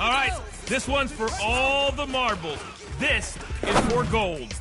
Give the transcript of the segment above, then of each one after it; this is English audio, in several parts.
All right, this one's for all the marbles. This is for gold.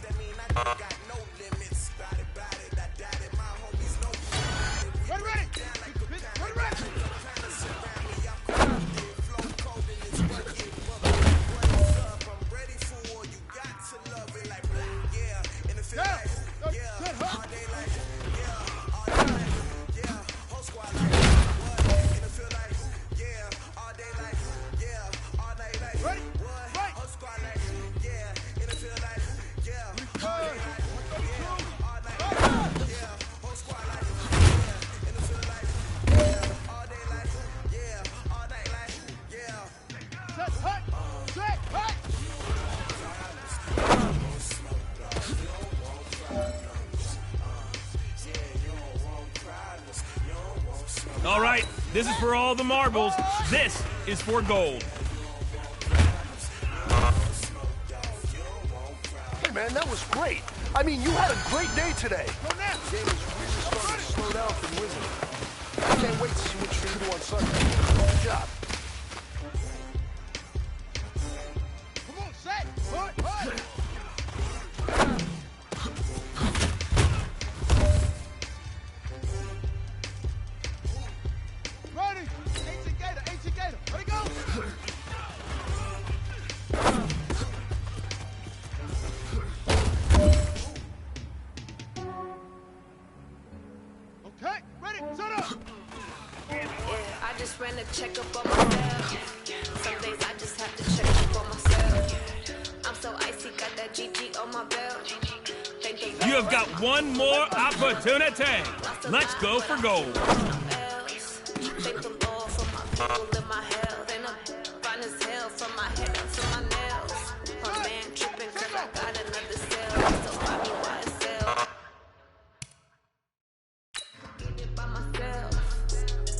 All right, this is for all the marbles. This is for gold. Hey, man, that was great. I mean, you had a great day today. The game is really starting to slow down from Wizard. I can't wait to see what you do on Sunday. Good job. Come on, set! Hut! Ready! 18 Gator! Ready, go! Okay, ready, set up! Yeah, I just ran a checkup on myself. Some days I just have to check up on myself. I'm so icy, got that GG on my belt. You have got one more opportunity. Let's go for gold. Thank the Lord for my people in my health. And I'm fine as hell from my head up to my nails. My man tripping cause I got another cell. So buy me YSL. Get it by myself.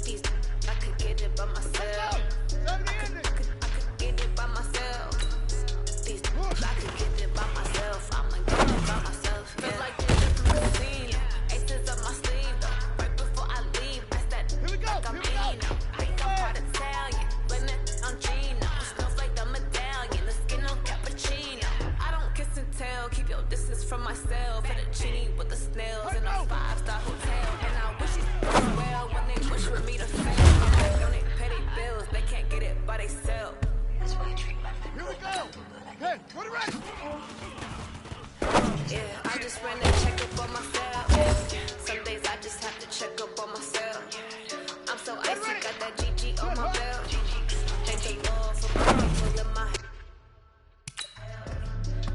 These I could get it by myself. I could get it by myself. These I could get it by myself. I'ma get it by myself. Feel like this is my scene. Aces up my sleeve though. Right before I leave, that's that. Here we go! Like I'm Eno. Think I'm part Italian. Blame it on Gino. Smells like the medallion. The skin on cappuccino. I don't kiss and tell. Keep your distance from myself. Fettuccine with the snails in a 5-star hotel. And I wish it well when they wish for me to fail. I'm like, don't they petty bills? They can't get it by themselves. That's why I treat my friend. Here we go! Hey, put it right! Yeah, I just ran a checkup on myself. Some days I just have to check up on myself. I'm so icy, got that GG on my belt. Thank the Lord for my people in my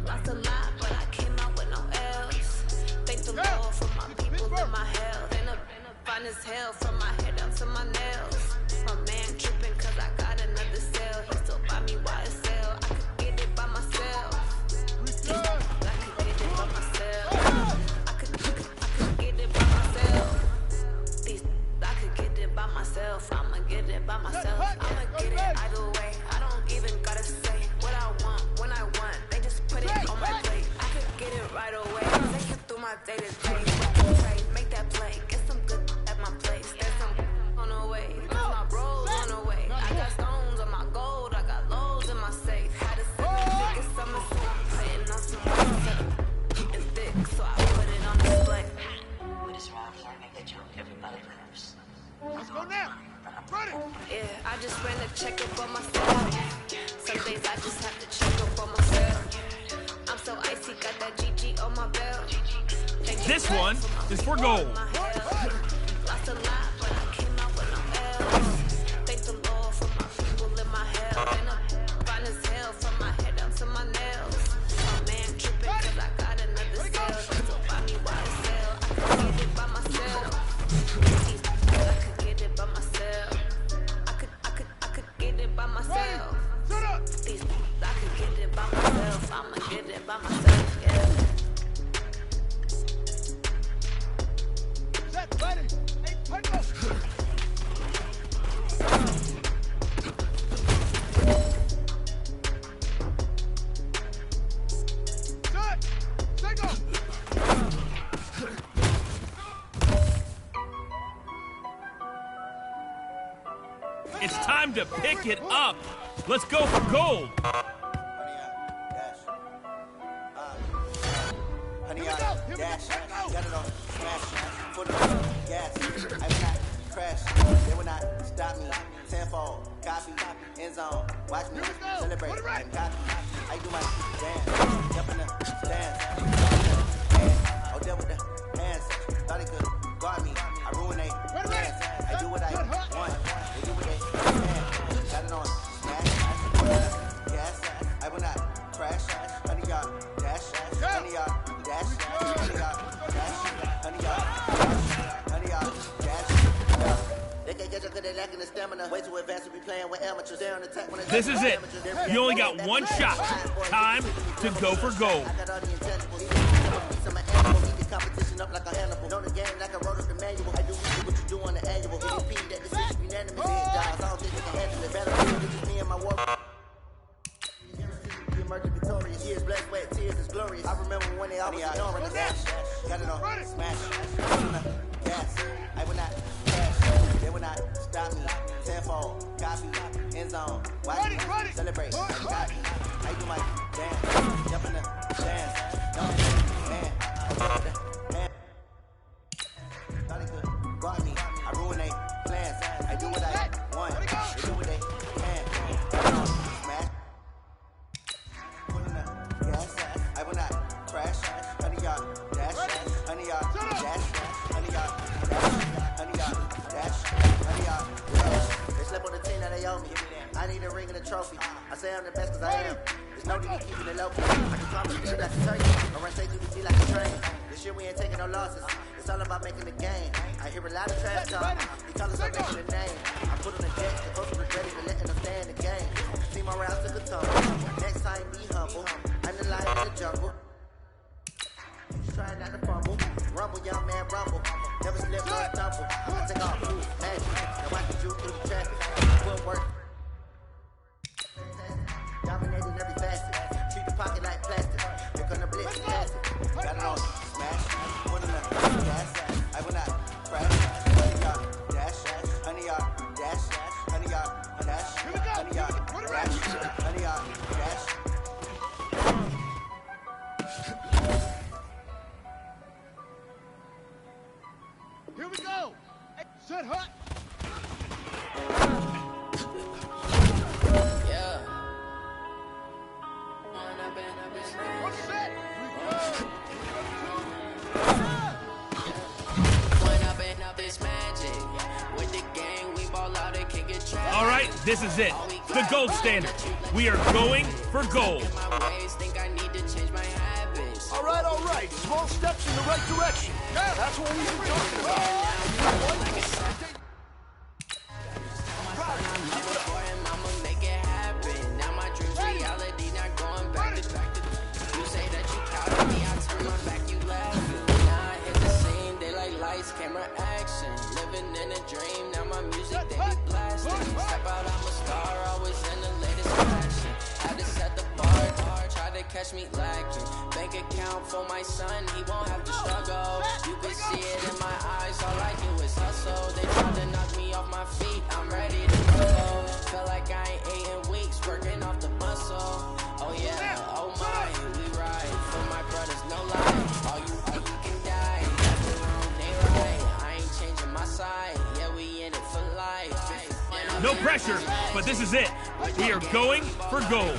lost a lot, but I came out with no L's. Thank the Lord for my people in my health. And I'm fine as hell from my head up to my nails. My man tripping cause I got another cell. He still buy me YSL. I could get it by myself. I could get it by myself. I could get it by myself. I could get it by myself. I'ma get it by myself. I'ma get it either way. I don't even gotta say what I want when I want. They just put it on my plate. I could get it right away. Take it through my day to day. Make that play. Get some good at my place. There's some on the way. Cause my bros on the way. I got stones on my gold. I got loads in my safe. Had a 7-figure summer, so I'm putting on some more. Getting thick, so I put it on display. With his rhymes, I make the joke everybody loves. Let's go now! Ready! Yeah, I just ran a checkup on myself. Some days I just have to check up on myself. I'm so icy, got that GG on my belt. This one is for gold. Lost a lot, but I came out with no L's. Thank the Lord for my people in my health. And I'm fine as hell from my head up to my nails. My man tripping cause I got another cell. So buy me YSL. I could get it by myself. I could get it by myself. I could get it by myself. Shut up! I could get it by myself. I'ma get it by myself, yeah. It's time to pick it up. Let's go for gold. Honey, dash, got it on, smash, foot on gas, I will not crash, they will not stop me, tenfold, copy, end zone, watch me, celebrate, copy, I do my dance, jump in the stands, oh, there with the hands, thought he could guard me, I ruin they plans, I do what I want, they do what they can, got it on, smash, foot on gas, I will not crash, honey, y'all, dash, honey, y'all, dash, honey, y'all, dash, honey, y'all, honey, y'all, dash, they can't get you because they lacking the stamina. Way too advanced to be playing with amateurs. They're on attack when they This is it. You only got one shot. Time to go for gold. I got all the intangibles. I'm an animal. Eat the competition up like a animal. Know the game like I wrote up the manual. I do what you do on the annual. MVP, that decision unanimous. Head jobs. I don't think you can handle it. Battlefield, this is me and my war. Victorious years, blood, sweat, tears is glorious. I remember when they always ignoring us. Got it on, smash, gas. I will not crash. They will not stop me. Tenfold, copy, end zone. Watch me, celebrate. Copy. I do my dance, jump in the dance. Man, man. Thought he could guard me. I ruin they plans. I do what I want. They do what they can. Got it on, smash. I will not crash, honey, y'all, dash, honey, y'all, dash, honey, y'all, dash, honey, y'all, dash, honey, y'all, dash. They slept on the team that they owe me. I need a ring and a trophy. I say I'm the best cause I am. There's no need to keeping it low. I can promise you like a turkey. I run straight through the G like a train. This year we ain't taking no losses. It's all about making the game. I hear a lot of trash talk. They call us up making a name. I put on the deck, the coach was ready to letting them stay in the game. See my rounds took a tumble. Next time be humble. I'm the lion in the jungle. Trying not to fumble. Rumble, young man, rumble. Never slip, nor stumble. I take off, move, magic. Now I can shoot through the traffic. Footwork. Dominating every facet. Treat the pocket like plastic. They're gonna blitz and pass it. Got it on, smash. Put in the gas. I will not crash. Honey, y'all, dash. Honey, y'all, dash. Honey, y'all, dash. Honey, y'all, dash. Honey, y'all, dash. Here we go. Set hot. Yeah. What's set? All right, this is it. The gold standard. We are going for gold. All right. Small steps in the right direction. That's what we've been talking about. Camera action, living in a dream. Now my music they be blasting. Step out, I'm a star, always in the latest fashion. Had to set the bar, try to catch me lacking. Bank account for my son, he won't have to struggle. You can see it in my eyes, all I do is hustle. They tried to knock me off my feet, I'm ready to go. Felt like I ain't ate in weeks, working off the muscle. Oh yeah, oh my, we ride for my brothers, no lie. All you can die. I ain't changing my side. Yeah, we in it for life. No pressure, but this is it. We are going for gold.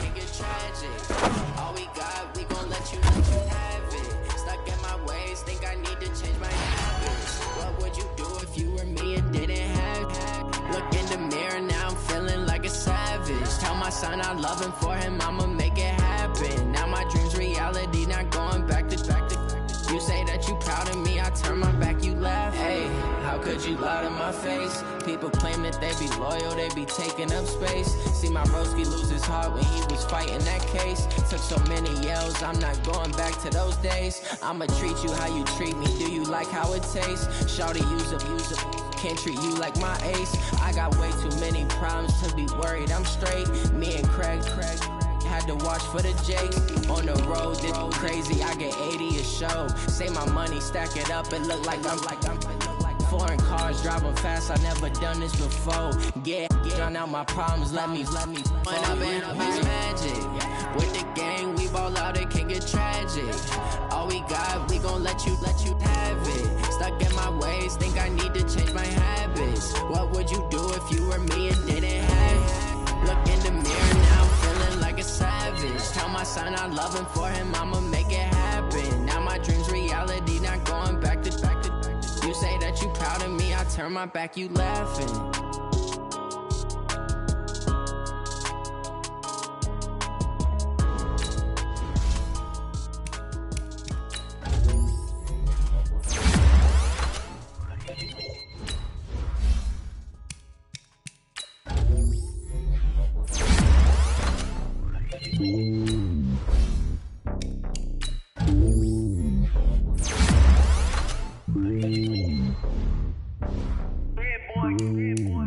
All we got, we gon' let you have it. Stuck in my ways, think I need to change my habits. What would you do if you were me and didn't have it? Look in the mirror, now I'm feeling like a savage. Tell my son I love him, for him I'ma make it happen. Now my dream's reality, not going back to. You say that you proud of me, I turn my back, you laugh. Hey, how could you lie to my face? People claim that they be loyal, they be taking up space. See my broski lose his heart when he was fighting that case. Took so many yells, I'm not going back to those days. I'ma treat you how you treat me, do you like how it tastes? Shawty, use up, can't treat you like my ace. I got way too many problems to be worried, I'm straight. Me and Craig had to watch for the Jake. On the road, this crazy, I get 80 a show. Say my money, stack it up, it look like I'm foreign cars, driving fast, I never done this before. Drown out my problems, let me fall. When I've been up is magic. With the gang, we ball out, it can get tragic. All we got, we gon' let you have it. Stuck in my ways, think I need to change my habits. What would you do if you were me and didn't have it? Look in the mirror now, feeling like a savage. Tell my son I love him, for him I'ma make it happen. Now my dream's reality, not going back to. You say that you proud of me, I turn my back, you laughing.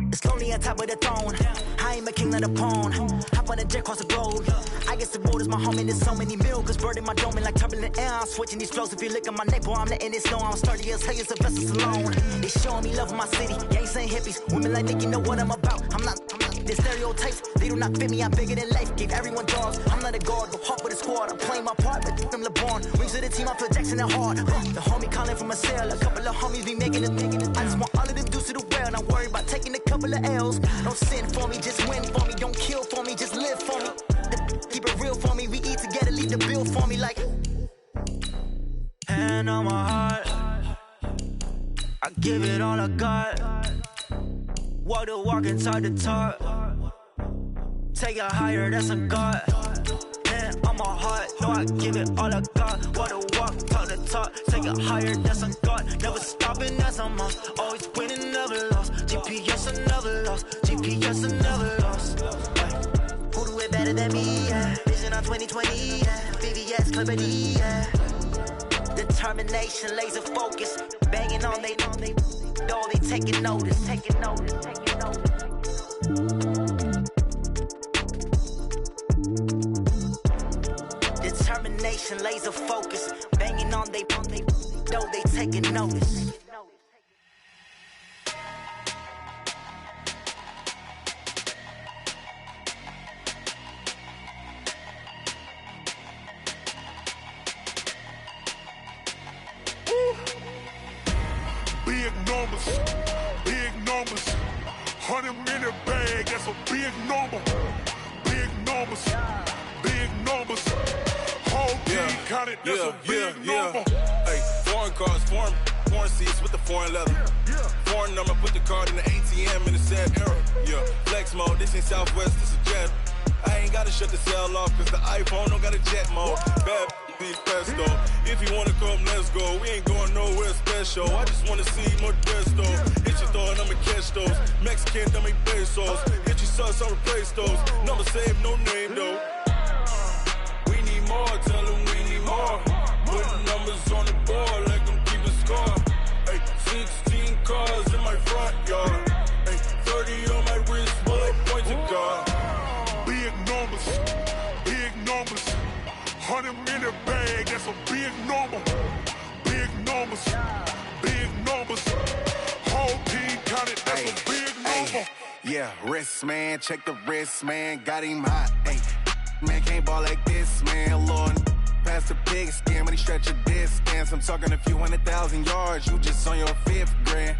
It's lonely on top of the throne. I ain't a king of the pawn. Hop on a jet across the road. I guess the road is my home and there's so many milkers bird in my dome and like turbulent air. I'm switching these flows. If you look at my neck, boy, I'm letting it snow. I'm sturdy as hell, it's a vessel alone. They showing me love in my city. Gangs ain't hippies. Women like Nick, you know what I'm about. I'm not the stereotypes. They do not fit me. I'm bigger than life. Gave everyone jobs. I'm not a guard, but hawk with a squad. I'm playing my part, but I'm LeBron. Rings of the team, I feel Jackson and hard. The homie calling from a cell. A couple of homies be making it. I just want all of them dudes to the well. Not worry about taking a couple of L's. Don't sin for me, just win for me. Don't kill for me, just live for me. Keep it real for me. We eat together, leave the bill for me like. Hand on my heart, I give it all I got. Walk the walk and talk the talk. Take it higher, that's a God. Hand on my heart, no, I give it all I got. Walk the walk, talk the talk. Take it higher, that's a God. Never stopping, that's a must. Always winning, never lost. GPS, I never lost. GPS, I never lost. Who do it better than me? Yeah. Vision on 2020, yeah. VVS, Clippity, yeah. Determination, laser focus. Banging on they though they taking notice. Taking notice. Determination, laser focus. Banging on they though they taking notice. Big numbers. 100-minute bag, that's a big number. Big numbers. Whole team counted, that's a big number. Hey, foreign cars, foreign seats with the foreign leather. Foreign number, put the card in the ATM in the sad era. Yeah, flex mode, this ain't Southwest, this is jet. I ain't gotta shut the cell off, cause the iPhone don't got a jet mode. Bad be pesto. If you wanna come, let's go. We ain't going nowhere special. I just wanna see more desto. Hit your thought, I'ma catch those. Mexican, I'ma pesos. Hit your sus, I'll replace those. Number saved, no name though. We need more, tell them we need more. Putting numbers on the board, like them keep a score. Hey, 16 cars in my front yard. Hey, 30 on my wrist, bullet pointed car. Big numbers. 100-minute bag, that's a big number. Big numbers. Whole team counted, that's a big number. Yeah, wrist man, check the wrist man, got him hot. Ay, man can't ball like this, man. Lord, past the pig skin when he stretch a distance. I'm talking a few 100,000 yards, you just on your 5th grand.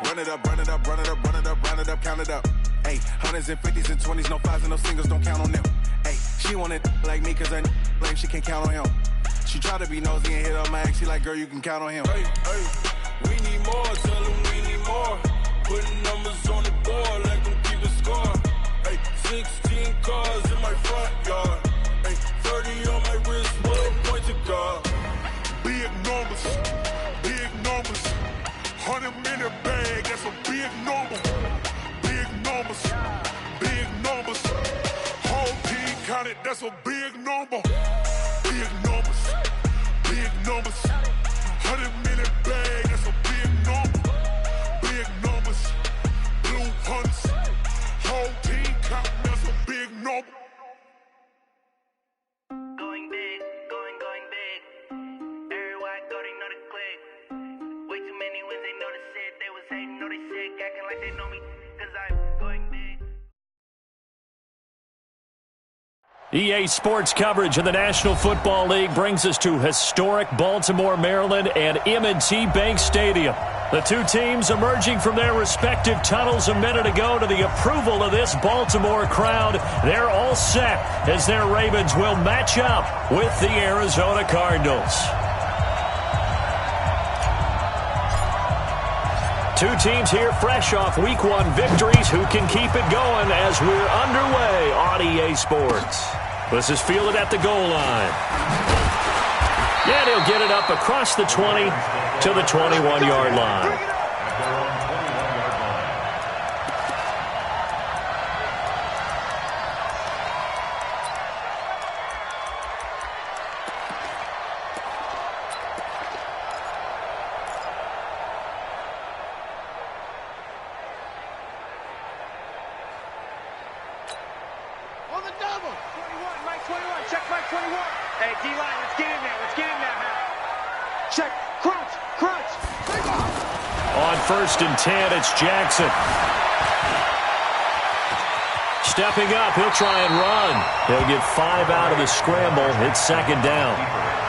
Run it up, count it up. Ay, hundreds and 50s and 20s, no 5s and no singles, don't count on them. Ay, she want it like me, cause her blame, she can't count on him. She try to be nosy and hit on my ex, she like, girl, you can count on him. Hey, we need more, tell them we need more. Putting numbers on the board, like them keep a score. Hey, 16 cars in my front yard. Hey, 30 on my wrist, bullet pointed car. Big numbers. 100-minute bag, that's a big number. Big numbers. Whole team counted, that's a big number. Big numbers. 100-minute bag, that's a big number. Big numbers. Blue hunts. Whole team counting, that's a big number. Going big. Yr1, know the click. Way too many wins, they know the like they know me, 'cause I'm going big. EA Sports coverage of the National Football League brings us to historic Baltimore, Maryland, and M&T Bank Stadium. The two teams emerging from their respective tunnels a minute ago to the approval of this Baltimore crowd. They're all set as their Ravens will match up with the Arizona Cardinals. Two teams here fresh off Week 1 victories who can keep it going as we're underway on EA Sports. This is fielded at the goal line. And he'll get it up across the 20 to the 21-yard line. First and 10, it's Jackson. Stepping up, he'll try and run. He'll get 5 out of the scramble. It's second down.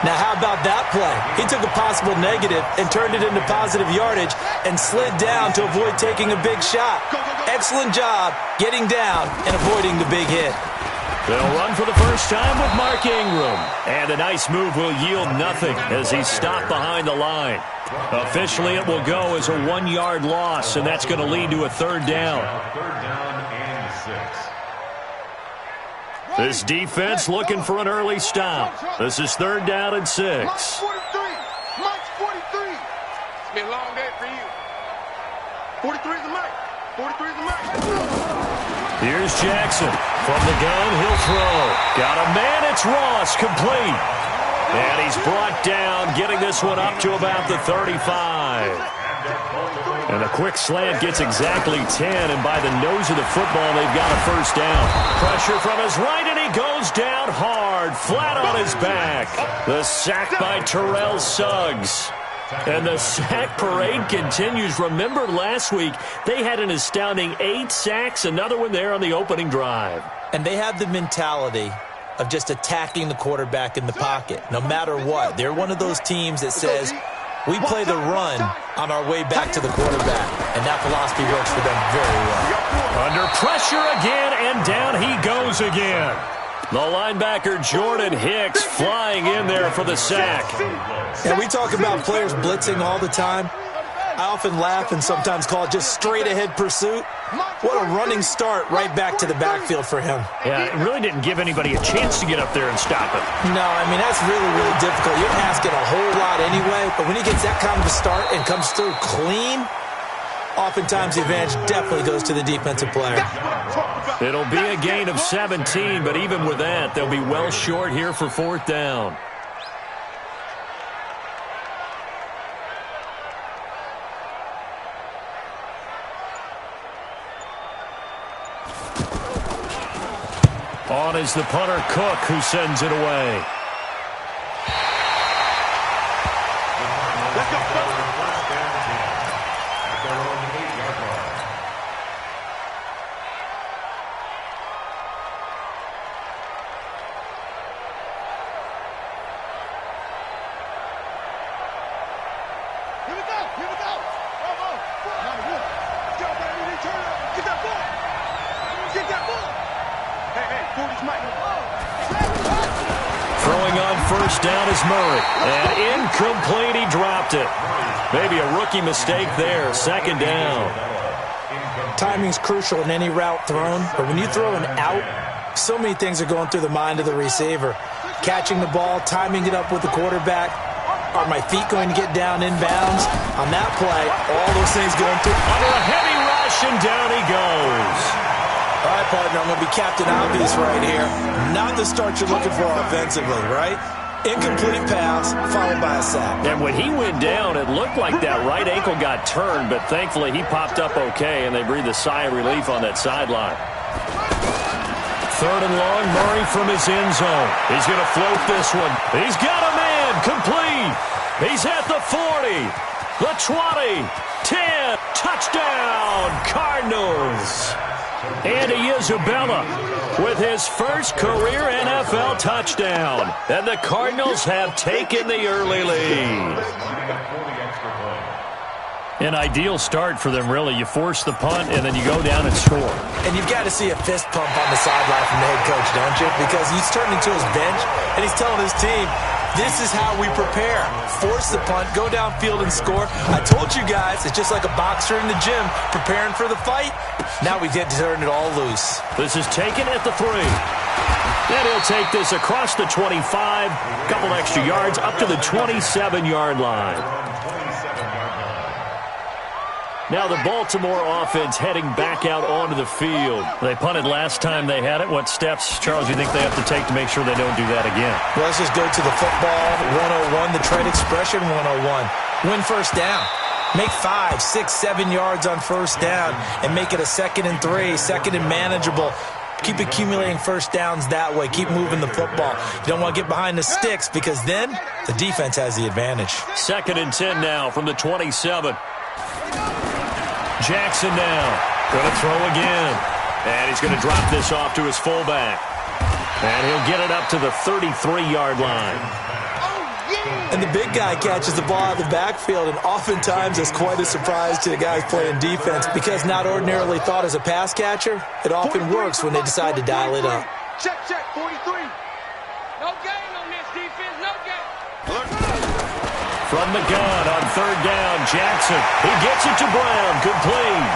Now, how about that play? He took a possible negative and turned it into positive yardage and slid down to avoid taking a big shot. Excellent job getting down and avoiding the big hit. They'll run for the first time with Mark Ingram. And a nice move will yield nothing as he's stopped behind the line. Officially, it will go as a 1-yard loss, and that's going to lead to a third down. This defense looking for an early stop. This is third down and 6. March 43. March 43. It's been a long day for you. 43 is the mark. 43 is the mark. Here's Jackson. From the gun, he'll throw. Got a man, it's Ross, complete. And he's brought down, getting this one up to about the 35. And a quick slant gets exactly 10, and by the nose of the football, they've got a first down. Pressure from his right, and he goes down hard, flat on his back. The sack by Terrell Suggs. And the sack parade continues. Remember last week, they had an astounding 8 sacks, another one there on the opening drive. And they have the mentality of just attacking the quarterback in the pocket, no matter what. They're one of those teams that says, we play the run on our way back to the quarterback, and that philosophy works for them very well. Under pressure again, and down he goes again. The linebacker Jordan Hicks flying in there for the sack. And we talk about players blitzing all the time. I often laugh and sometimes call it just straight-ahead pursuit. What a running start right back to the backfield for him. Yeah, it really didn't give anybody a chance to get up there and stop it. No, I mean, that's really, really difficult. You're asking a whole lot anyway, but when he gets that kind of a start and comes through clean, oftentimes the advantage definitely goes to the defensive player. It'll be a gain of 17, but even with that, they'll be well short here for fourth down. On is the punter, Cook, who sends it away. Let's go. Here we go. Bravo. Get that ball. Hey, 40's Mike. Throwing on first down is Murray. And incomplete, he dropped it. Maybe a rookie mistake there. Second down. Timing's crucial in any route thrown, but when you throw an out, so many things are going through the mind of the receiver. Catching the ball, timing it up with the quarterback. Are my feet going to get down inbounds? On that play, all those things going through. Under a heavy rush, and down he goes. All right, partner, I'm going to be Captain Obvious right here. Not the start you're looking for offensively, right? Incomplete pass, followed by a sack. And when he went down, it looked like that right ankle got turned, but thankfully he popped up okay, and they breathed a sigh of relief on that sideline. Third and long, Murray from his end zone. He's going to float this one. He's got a man, complete. He's at the 40. the 20, 10, touchdown, Cardinals. Andy Isabella with his first career NFL touchdown. And the Cardinals have taken the early lead. An ideal start for them, really. You force the punt, and then you go down and score. And you've got to see a fist pump on the sideline from the head coach, don't you? Because he's turning to his bench, and he's telling his team, this is how we prepare. Force the punt, go downfield and score. I told you guys, it's just like a boxer in the gym preparing for the fight. Now we get to turn it all loose. This is taken at the 3. Then he'll take this across the 25, couple extra yards, up to the 27-yard line. Now the Baltimore offense heading back out onto the field. They punted last time they had it. What steps, Charles, do you think they have to take to make sure they don't do that again? Well, let's just go to the football 101, the trade expression 101. Win first down. Make 5, 6, 7 yards on first down and make it a 2nd and 3, 2nd and manageable. Keep accumulating first downs that way. Keep moving the football. You don't want to get behind the sticks because then the defense has the advantage. 2nd and 10 now from the 27. Jackson now. Going to throw again. And he's going to drop this off to his fullback. And he'll get it up to the 33-yard line. And the big guy catches the ball out of the backfield, and oftentimes it's quite a surprise to the guys playing defense because not ordinarily thought as a pass catcher, it often works when they decide to dial it up. Check, 43. No gain on this defense, no gain. From the gun on 3rd down, Jackson. He gets it to Brown, complete.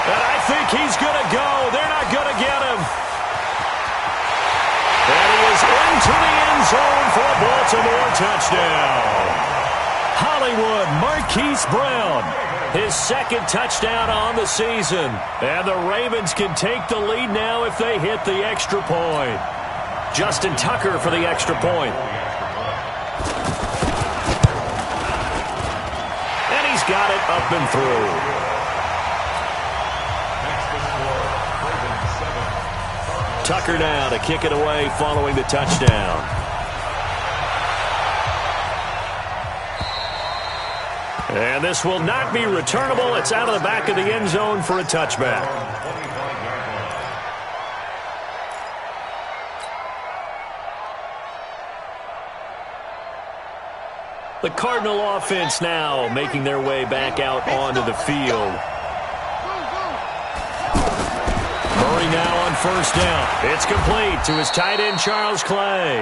And I think he's going to go. They're not going to get him. And he is into the end zone for a Baltimore touchdown. Hollywood Marquise Brown, his 2nd touchdown on the season. And the Ravens can take the lead now if they hit the extra point. Justin Tucker for the extra point. And he's got it up and through. Tucker now to kick it away following the touchdown. And this will not be returnable. It's out of the back of the end zone for a touchback. The Cardinal offense now making their way back out onto the field. Murray now on 1st down. It's complete to his tight end, Charles Clay.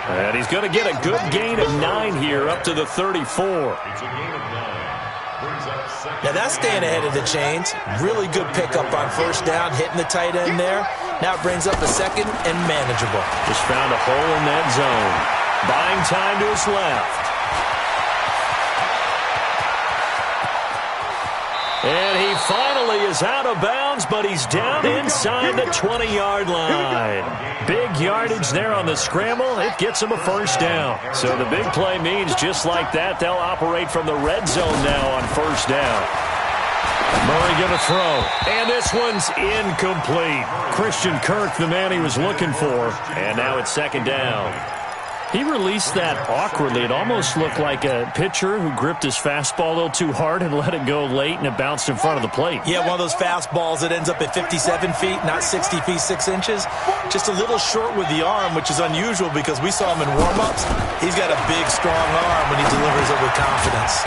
And he's going to get a good gain of 9 here up to the 34. Now that's staying ahead of the chains. Really good pickup on 1st down, hitting the tight end there. Now it brings up a 2nd and manageable. Just found a hole in that zone. Buying time to his left. And he finally is out of bounds, but he's down inside the 20-yard line. Big yardage there on the scramble. It gets him a 1st down. So the big play means just like that, they'll operate from the red zone now on 1st down. Murray going to throw. And this one's incomplete. Christian Kirk, the man he was looking for. And now it's 2nd down. He released that awkwardly. It almost looked like a pitcher who gripped his fastball a little too hard and let it go late, and it bounced in front of the plate. Yeah, one of those fastballs that ends up at 57 feet, not 60 feet, 6 inches. Just a little short with the arm, which is unusual because we saw him in warm-ups. He's got a big, strong arm when he delivers it with confidence.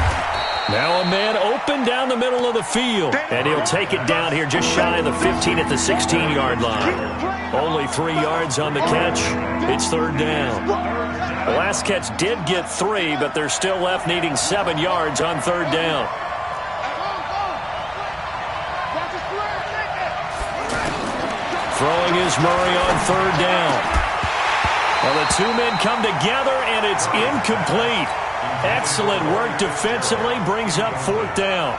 Now a man open down the middle of the field, and he'll take it down here just shy of the 15 at the 16-yard line. Only 3 yards on the catch. It's 3rd down. The last catch did get 3, but they're still left needing 7 yards on 3rd down. Throwing is Murray on 3rd down. Well, the 2 men come together, and it's incomplete. Excellent work defensively, brings up 4th down.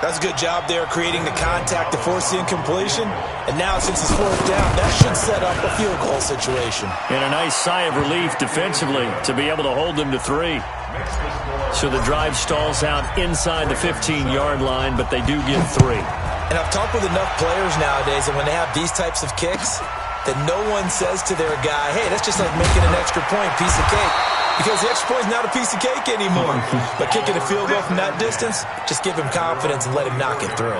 That's a good job there creating the contact to force the incompletion. And now since it's 4th down, that should set up a field goal situation. And a nice sigh of relief defensively to be able to hold them to 3. So the drive stalls out inside the 15-yard line, but they do get 3. And I've talked with enough players nowadays, and when they have these types of kicks, that no one says to their guy, hey, that's just like making an extra point, piece of cake. Because the extra point is not a piece of cake anymore. But kicking a field goal from that distance, just give him confidence and let him knock it through.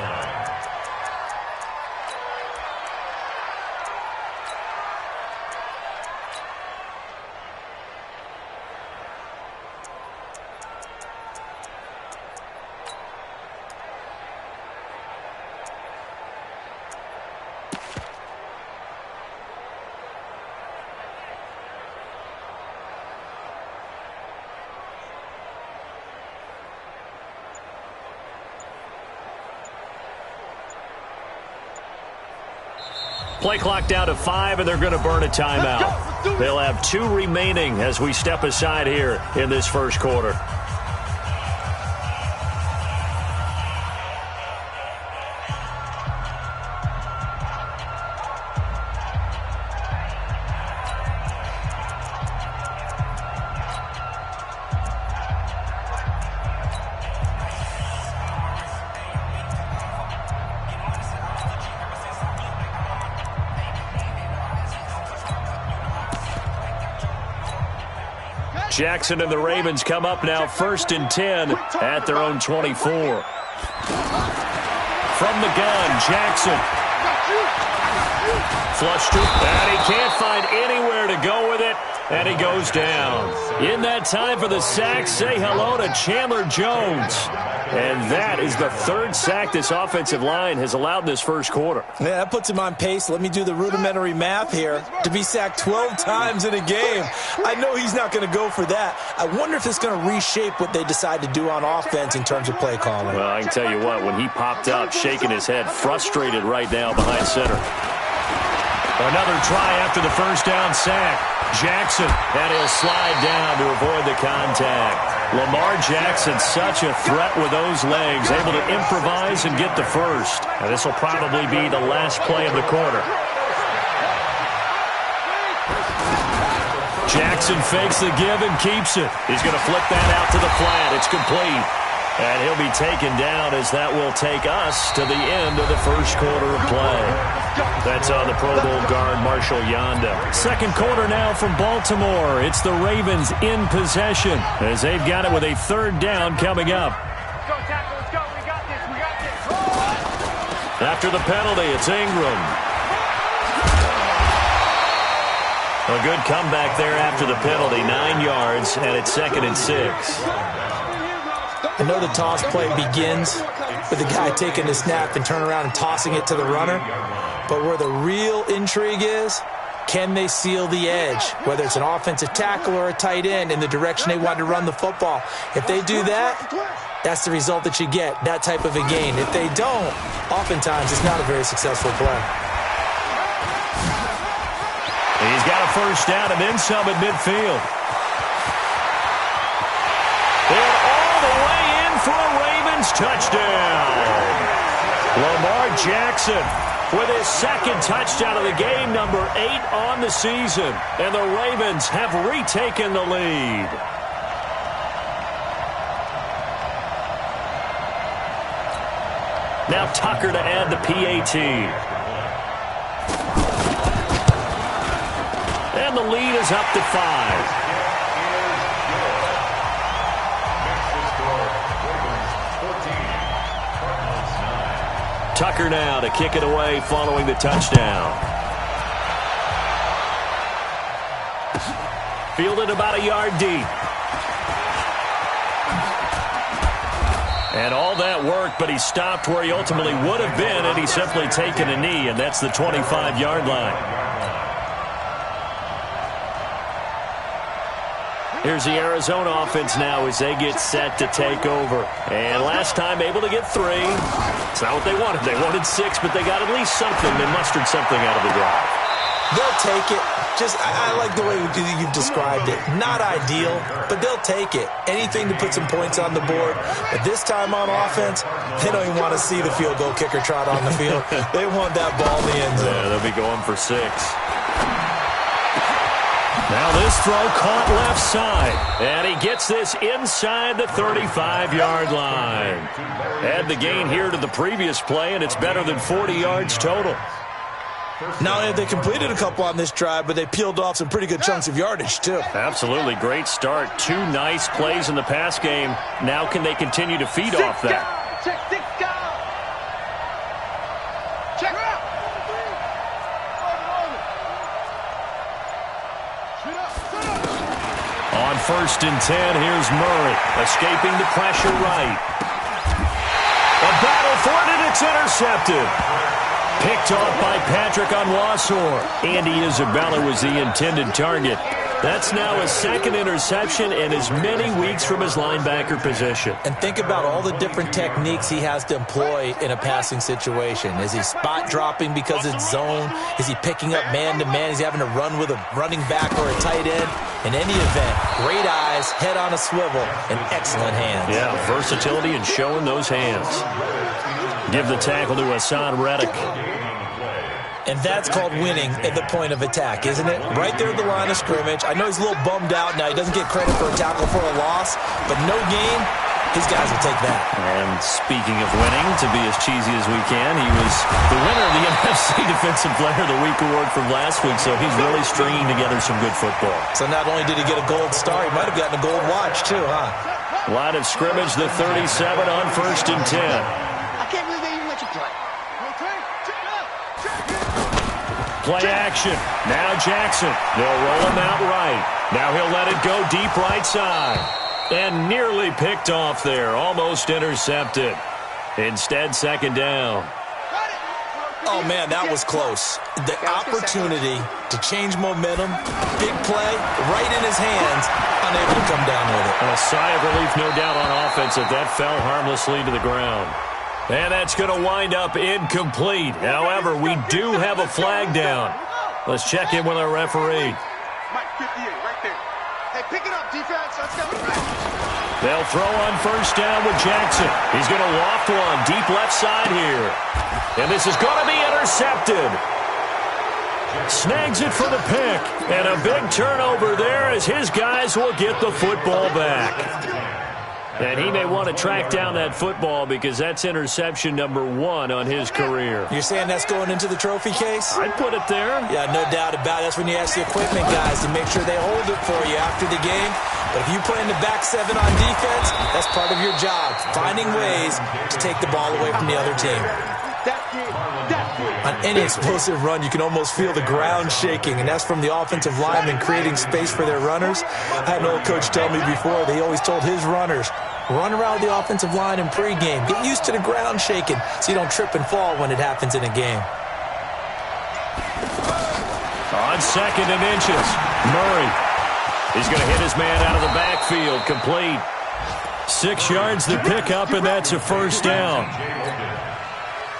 Play clock down to 5, and they're going to burn a timeout. They'll have 2 remaining as we step aside here in this first quarter. Jackson and the Ravens come up now 1st and 10 at their own 24. From the gun, Jackson. Flush to, and he can't find anywhere to go with it, and he goes down. In that time for the sack, say hello to Chandler Jones. And that is the 3rd sack this offensive line has allowed in this first quarter. Yeah, that puts him on pace. Let me do the rudimentary math here. To be sacked 12 times in a game, I know he's not going to go for that. I wonder if it's going to reshape what they decide to do on offense in terms of play calling. Well, I can tell you what, when he popped up, shaking his head, frustrated right now behind center. Another try after the first down sack. Jackson, and he'll slide down to avoid the contact. Lamar Jackson, such a threat with those legs, able to improvise and get the first. And this will probably be the last play of the quarter. Jackson fakes the give and keeps it. He's going to flip that out to the flat. It's complete. And he'll be taken down as that will take us to the end of the first quarter of play. That's on the Pro Bowl guard, Marshall Yanda. Second quarter now from Baltimore. It's the Ravens in possession as they've got it with a 3rd down coming up. Let's go, tackle. Let's go. We got this. We got this. After the penalty, it's Ingram. A good comeback there after the penalty. 9 yards, and it's 2nd and 6. I know the toss play begins with the guy taking the snap and turning around and tossing it to the runner. But where the real intrigue is, can they seal the edge, whether it's an offensive tackle or a tight end, in the direction they want to run the football? If they do that, that's the result that you get, that type of a gain. If they don't, oftentimes it's not a very successful play. He's got a first down and then some at midfield. And all the way in for a Ravens touchdown. Lamar Jackson with his 2nd touchdown of the game, number 8 on the season. And the Ravens have retaken the lead. Now Tucker to add the PAT. And the lead is up to 5. Tucker now to kick it away following the touchdown. Fielded about a yard deep. And all that work, but he stopped where he ultimately would have been had he simply taken a knee, and that's the 25-yard line. Here's the Arizona offense now as they get set to take over. And last time able to get 3. It's not what they wanted. They wanted 6, but they got at least something. They mustered something out of the drive. They'll take it. I like the way you've described it. Not ideal, but they'll take it. Anything to put some points on the board. But this time on offense, they don't even want to see the field goal kicker trot on the field. They want that ball in the end zone. Yeah, they'll be going for 6. Now this throw caught left side, and he gets this inside the 35-yard line. Add the gain here to the previous play, and it's better than 40 yards total. Not only have they completed a couple on this drive, but they peeled off some pretty good chunks of yardage, too. Absolutely. Great start. 2 nice plays in the pass game. Now can they continue to feed off that? On 1st and 10, here's Murray, escaping the pressure right. A battle for it, and it's intercepted. Picked off by Patrick Onwuasor. Andy Isabella was the intended target. That's now his 2nd interception in as many weeks from his linebacker position. And think about all the different techniques he has to employ in a passing situation. Is he spot dropping because it's zone? Is he picking up man-to-man? Is he having to run with a running back or a tight end? In any event, great eyes, head on a swivel, and excellent hands. Yeah, versatility and showing those hands. Give the tackle to Hassan Reddick. And that's called winning at the point of attack, isn't it? Right there at the line of scrimmage. I know he's a little bummed out now. He doesn't get credit for a tackle for a loss, but no gain, his guys will take that. And speaking of winning, to be as cheesy as we can, he was the winner of the NFC Defensive Player of the Week award from last week, so he's really stringing together some good football. So not only did he get a gold star, he might have gotten a gold watch too, huh? Line of scrimmage, the 37 on 1st and 10. I can't believe they even let you play. Play action. Now Jackson. They'll roll him out right. Now he'll let it go deep right side. And nearly picked off there. Almost intercepted. Instead, 2nd down. Oh, man, that was close. The opportunity to change momentum, big play, right in his hands, unable to come down with it. A sigh of relief, no doubt, on offense that fell harmlessly to the ground. And that's going to wind up incomplete. However, we do have a flag down. Let's check in with our referee. Mike 58, right there. Hey, pick it up, defense. Let's go. They'll throw on 1st down with Jackson. He's going to loft one deep left side here. And this is going to be intercepted. Snags it for the pick. And a big turnover there as his guys will get the football back. And he may want to track down that football because that's interception number 1 on his career. You're saying that's going into the trophy case? I'd put it there. Yeah, no doubt about it. That's when you ask the equipment guys to make sure they hold it for you after the game. But if you play in the back 7 on defense, that's part of your job, finding ways to take the ball away from the other team. On any explosive run, you can almost feel the ground shaking, and that's from the offensive linemen creating space for their runners. I had an old coach tell me before that he always told his runners, run around the offensive line in pregame. Get used to the ground shaking so you don't trip and fall when it happens in a game. On 2nd and inches, Murray. He's going to hit his man out of the backfield, complete. 6 yards the pickup, and that's a 1st down.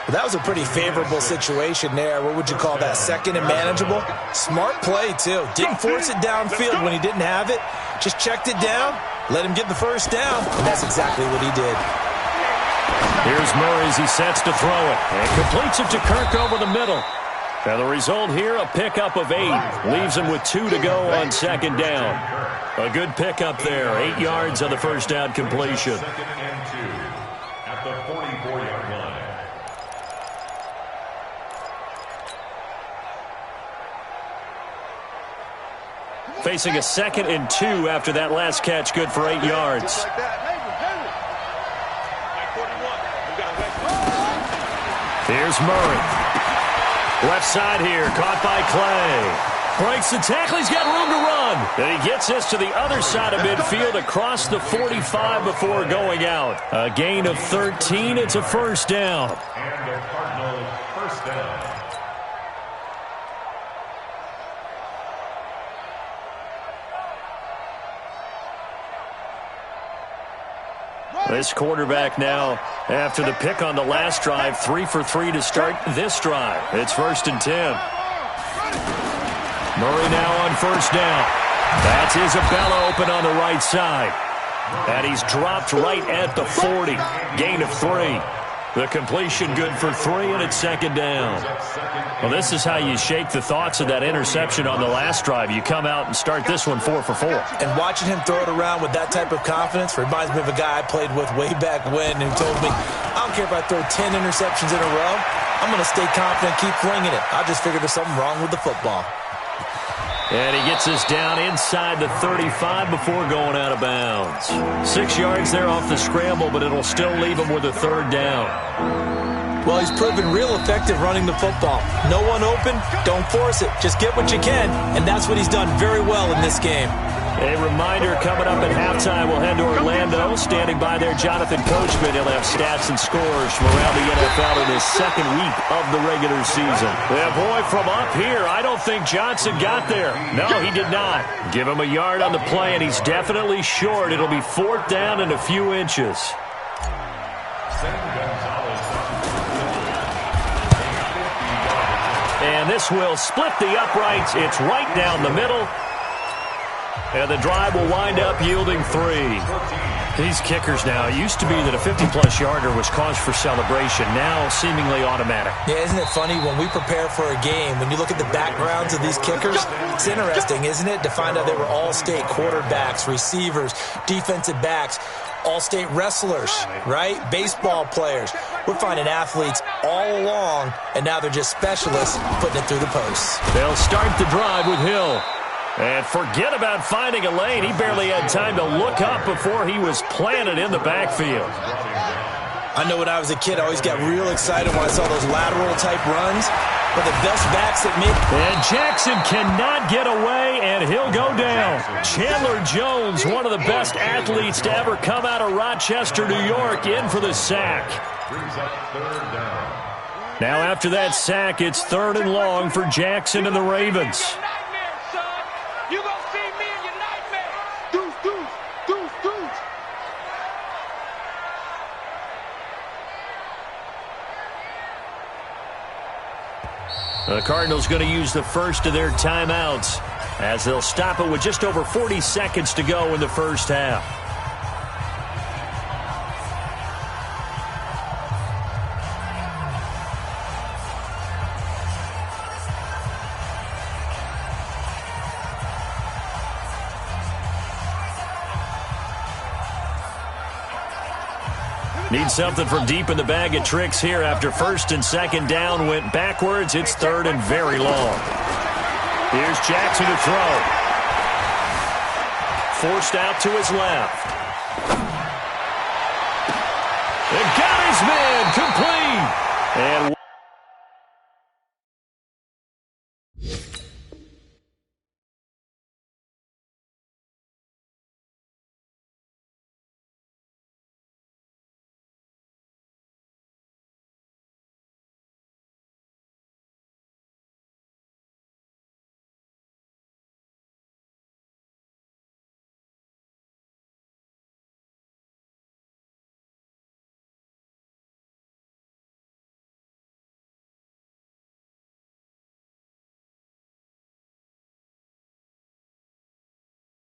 Well, that was a pretty favorable situation there. What would you call that? 2nd and manageable? Smart play, too. Didn't force it downfield when he didn't have it. Just checked it down, let him get the 1st down, and that's exactly what he did. Here's Murray as he sets to throw it, and completes it to Kirk over the middle. Now the result here, a pickup of 8. Leaves him with 2 to go on 2nd down. A good pickup there, 8 yards on the 1st down completion. At the 44-yard line. Facing a 2nd and 2 after that last catch, good for 8 yards. Here's Murray. Left side here, caught by Clay. Breaks the tackle, he's got room to run. And he gets this to the other side of midfield across the 45 before going out. A gain of 13, it's a 1st down. And the Cardinals' 1st down. This quarterback now, after the pick on the last drive, 3 for 3 to start this drive. It's 1st and 10. Murray now on 1st down. That's Isabella open on the right side. And he's dropped right at the 40. Gain of 3. The completion good for 3, and it's 2nd down. Well, this is how you shake the thoughts of that interception on the last drive. You come out and start this one 4 for 4. And watching him throw it around with that type of confidence reminds me of a guy I played with way back when who told me, I don't care if I throw 10 interceptions in a row. I'm going to stay confident, keep flinging it. I just figured there's something wrong with the football. And he gets us down inside the 35 before going out of bounds. 6 yards there off the scramble, but it'll still leave him with a third down. Well, he's proven real effective running the football. No one open, don't force it. Just get what you can, and that's what he's done very well in this game. A reminder, coming up at halftime, we'll head to Orlando. Standing by there, Jonathan Coachman. He'll have stats and scores from around the NFL in his second week of the regular season. Yeah, boy, from up here, I don't think Johnson got there. No, he did not. Give him a yard on the play, and he's definitely short. It'll be fourth down and a few inches. And this will split the uprights. It's right down the middle. And the drive will wind up yielding 3. These kickers now, it used to be that a 50-plus yarder was cause for celebration. Now seemingly automatic. Yeah, isn't it funny when we prepare for a game, when you look at the backgrounds of these kickers, it's interesting, isn't it, to find out they were all-state quarterbacks, receivers, defensive backs, all-state wrestlers, right? Baseball players. We're finding athletes all along, and now they're just specialists putting it through the posts. They'll start the drive with Hill. And forget about finding a lane. He barely had time to look up before he was planted in the backfield. I know when I was a kid, I always got real excited when I saw those lateral-type runs. But the best backs that make... And Jackson cannot get away, and he'll go down. Chandler Jones, one of the best athletes to ever come out of Rochester, New York, in for the sack. Now after that sack, it's 3rd and long for Jackson and the Ravens. You gonna see me in your nightmare. Deuce, deuce, deuce, deuce. The Cardinals going to use the first of their timeouts as they'll stop it with just over 40 seconds to go in the first half. Need something from deep in the bag of tricks here after 1st and 2nd down went backwards. It's 3rd and very long. Here's Jackson to throw. Forced out to his left. And got his man complete. And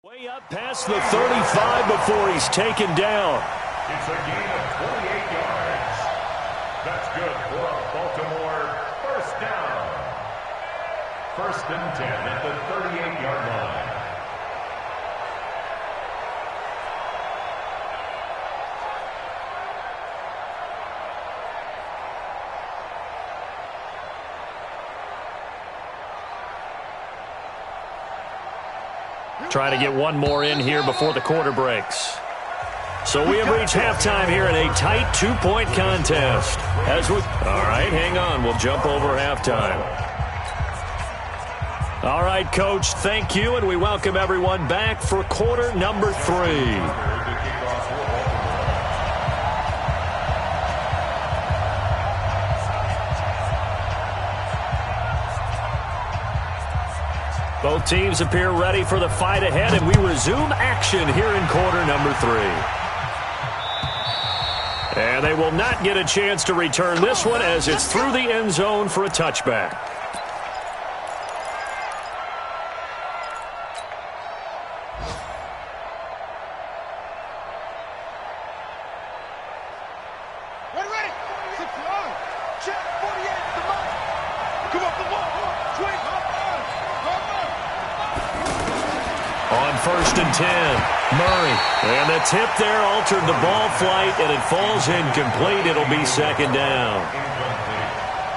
way up past the 35 before he's taken down. It's a gain of 28 yards. That's good for a Baltimore first down. 1st and 10 at the 38-yard line. Trying to get one more in here before the quarter breaks. So we have reached halftime here in a tight 2-point contest. All right, hang on. We'll jump over halftime. All right, Coach, thank you, and we welcome everyone back for quarter number 3. Both teams appear ready for the fight ahead, and we resume action here in quarter number 3. And they will not get a chance to return this one as it's through the end zone for a touchback. On 1st and 10, Murray. And the tip there altered the ball flight, and it falls incomplete. It'll be 2nd down.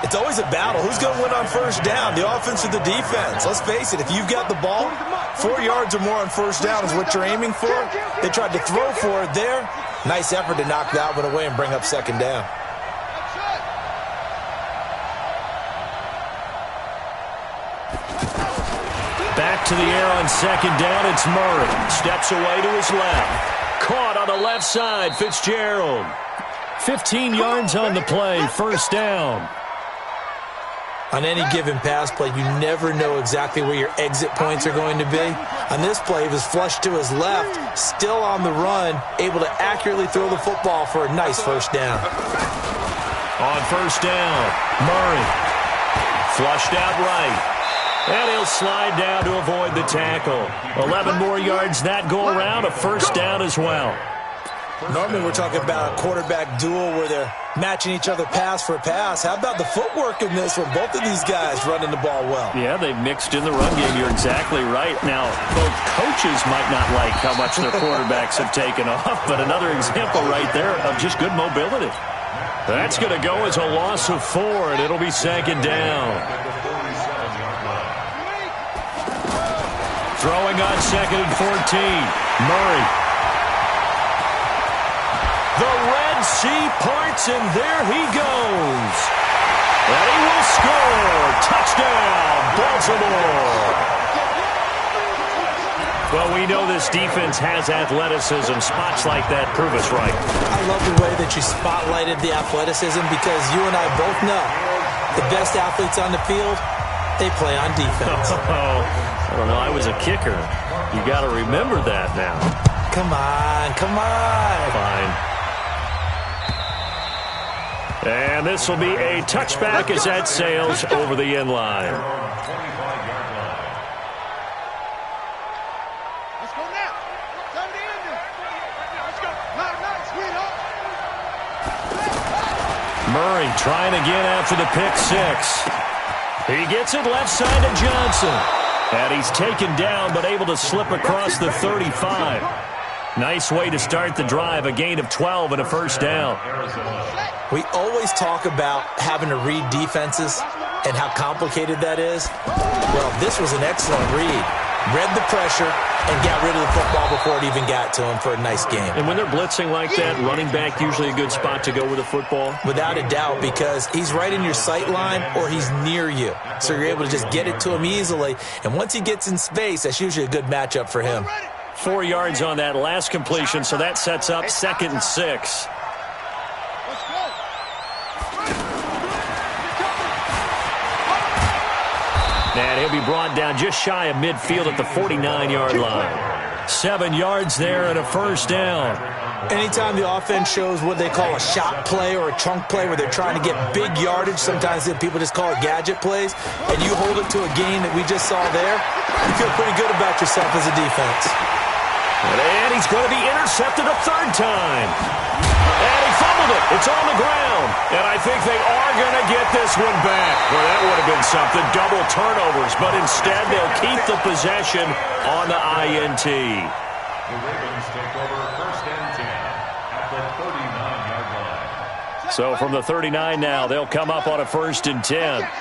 It's always a battle. Who's going to win on first down, the offense or the defense? Let's face it, if you've got the ball, 4 yards or more on first down is what you're aiming for. They tried to throw for it there. Nice effort to knock that one away and bring up second down. Back to the air on second down. It's Murray. Steps away to his left. Caught on the left side, Fitzgerald. 15 yards on the play, first down. On any given pass play, you never know exactly where your exit points are going to be. On this play, he was flushed to his left, still on the run, able to accurately throw the football for a nice first down. On first down, Murray. Flushed out right. And he'll slide down to avoid the tackle. 11 more yards that go around, a first down as well. Normally we're talking about a quarterback duel where they're matching each other pass for pass. How about the footwork in this one? Both of these guys running the ball well. Yeah, they've mixed in the run game. You're exactly right. Now, both coaches might not like how much their quarterbacks have taken off, but another example right there of just good mobility. That's going to go as a loss of 4, and it'll be second down. Throwing on second and 14. Murray. The Red Sea parts, and there he goes. And he will score. Touchdown, Baltimore. Well, we know this defense has athleticism. Spots like that prove us right. I love the way that you spotlighted the athleticism because you and I both know the best athletes on the field, they play on defense. I don't know. I was a kicker. You got to remember that now. Come on, come on. Fine. And this will be a touchback as that sails over the end line. Let's go now. Time to end it. Let's go. Murray trying again after the pick six. He gets it left side to Johnson. And he's taken down but able to slip across the 35. Nice way to start the drive, a gain of 12 and a first down. We always talk about having to read defenses and how complicated that is. Well, this was an excellent read. Read the pressure and got rid of the football before it even got to him for a nice game. And when they're blitzing like that, running back usually a good spot to go with the football? Without a doubt, because he's right in your sight line or he's near you. So you're able to just get it to him easily. And once he gets in space, that's usually a good matchup for him. 4 yards on that last completion, so that sets up 2nd and 6. And he'll be brought down just shy of midfield at the 49-yard line. 7 yards there and a first down. Anytime the offense shows what they call a shot play or a chunk play where they're trying to get big yardage, sometimes people just call it gadget plays, and you hold it to a gain that we just saw there, you feel pretty good about yourself as a defense. And he's going to be intercepted a third time. And he fumbled it. It's on the ground. And I think they are going to get this one back. Well, that would have been something. Double turnovers. But instead, they'll keep the possession on the INT. The Ravens take over 1st and 10 at the 39-yard line. So from the 39 now, they'll come up on a 1st and 10. Hey,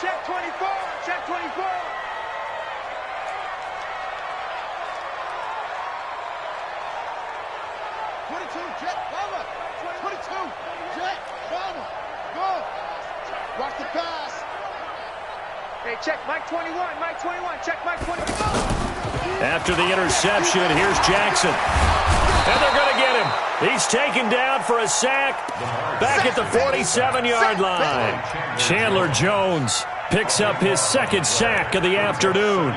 check 24. Check 24. Watch the pass. Hey, check Mike 21. Mike 21. Check Mike 21. After the interception, here's Jackson. And they're going to get him. He's taken down for a sack back at the 47-yard line. Chandler Jones picks up his 2nd sack of the afternoon.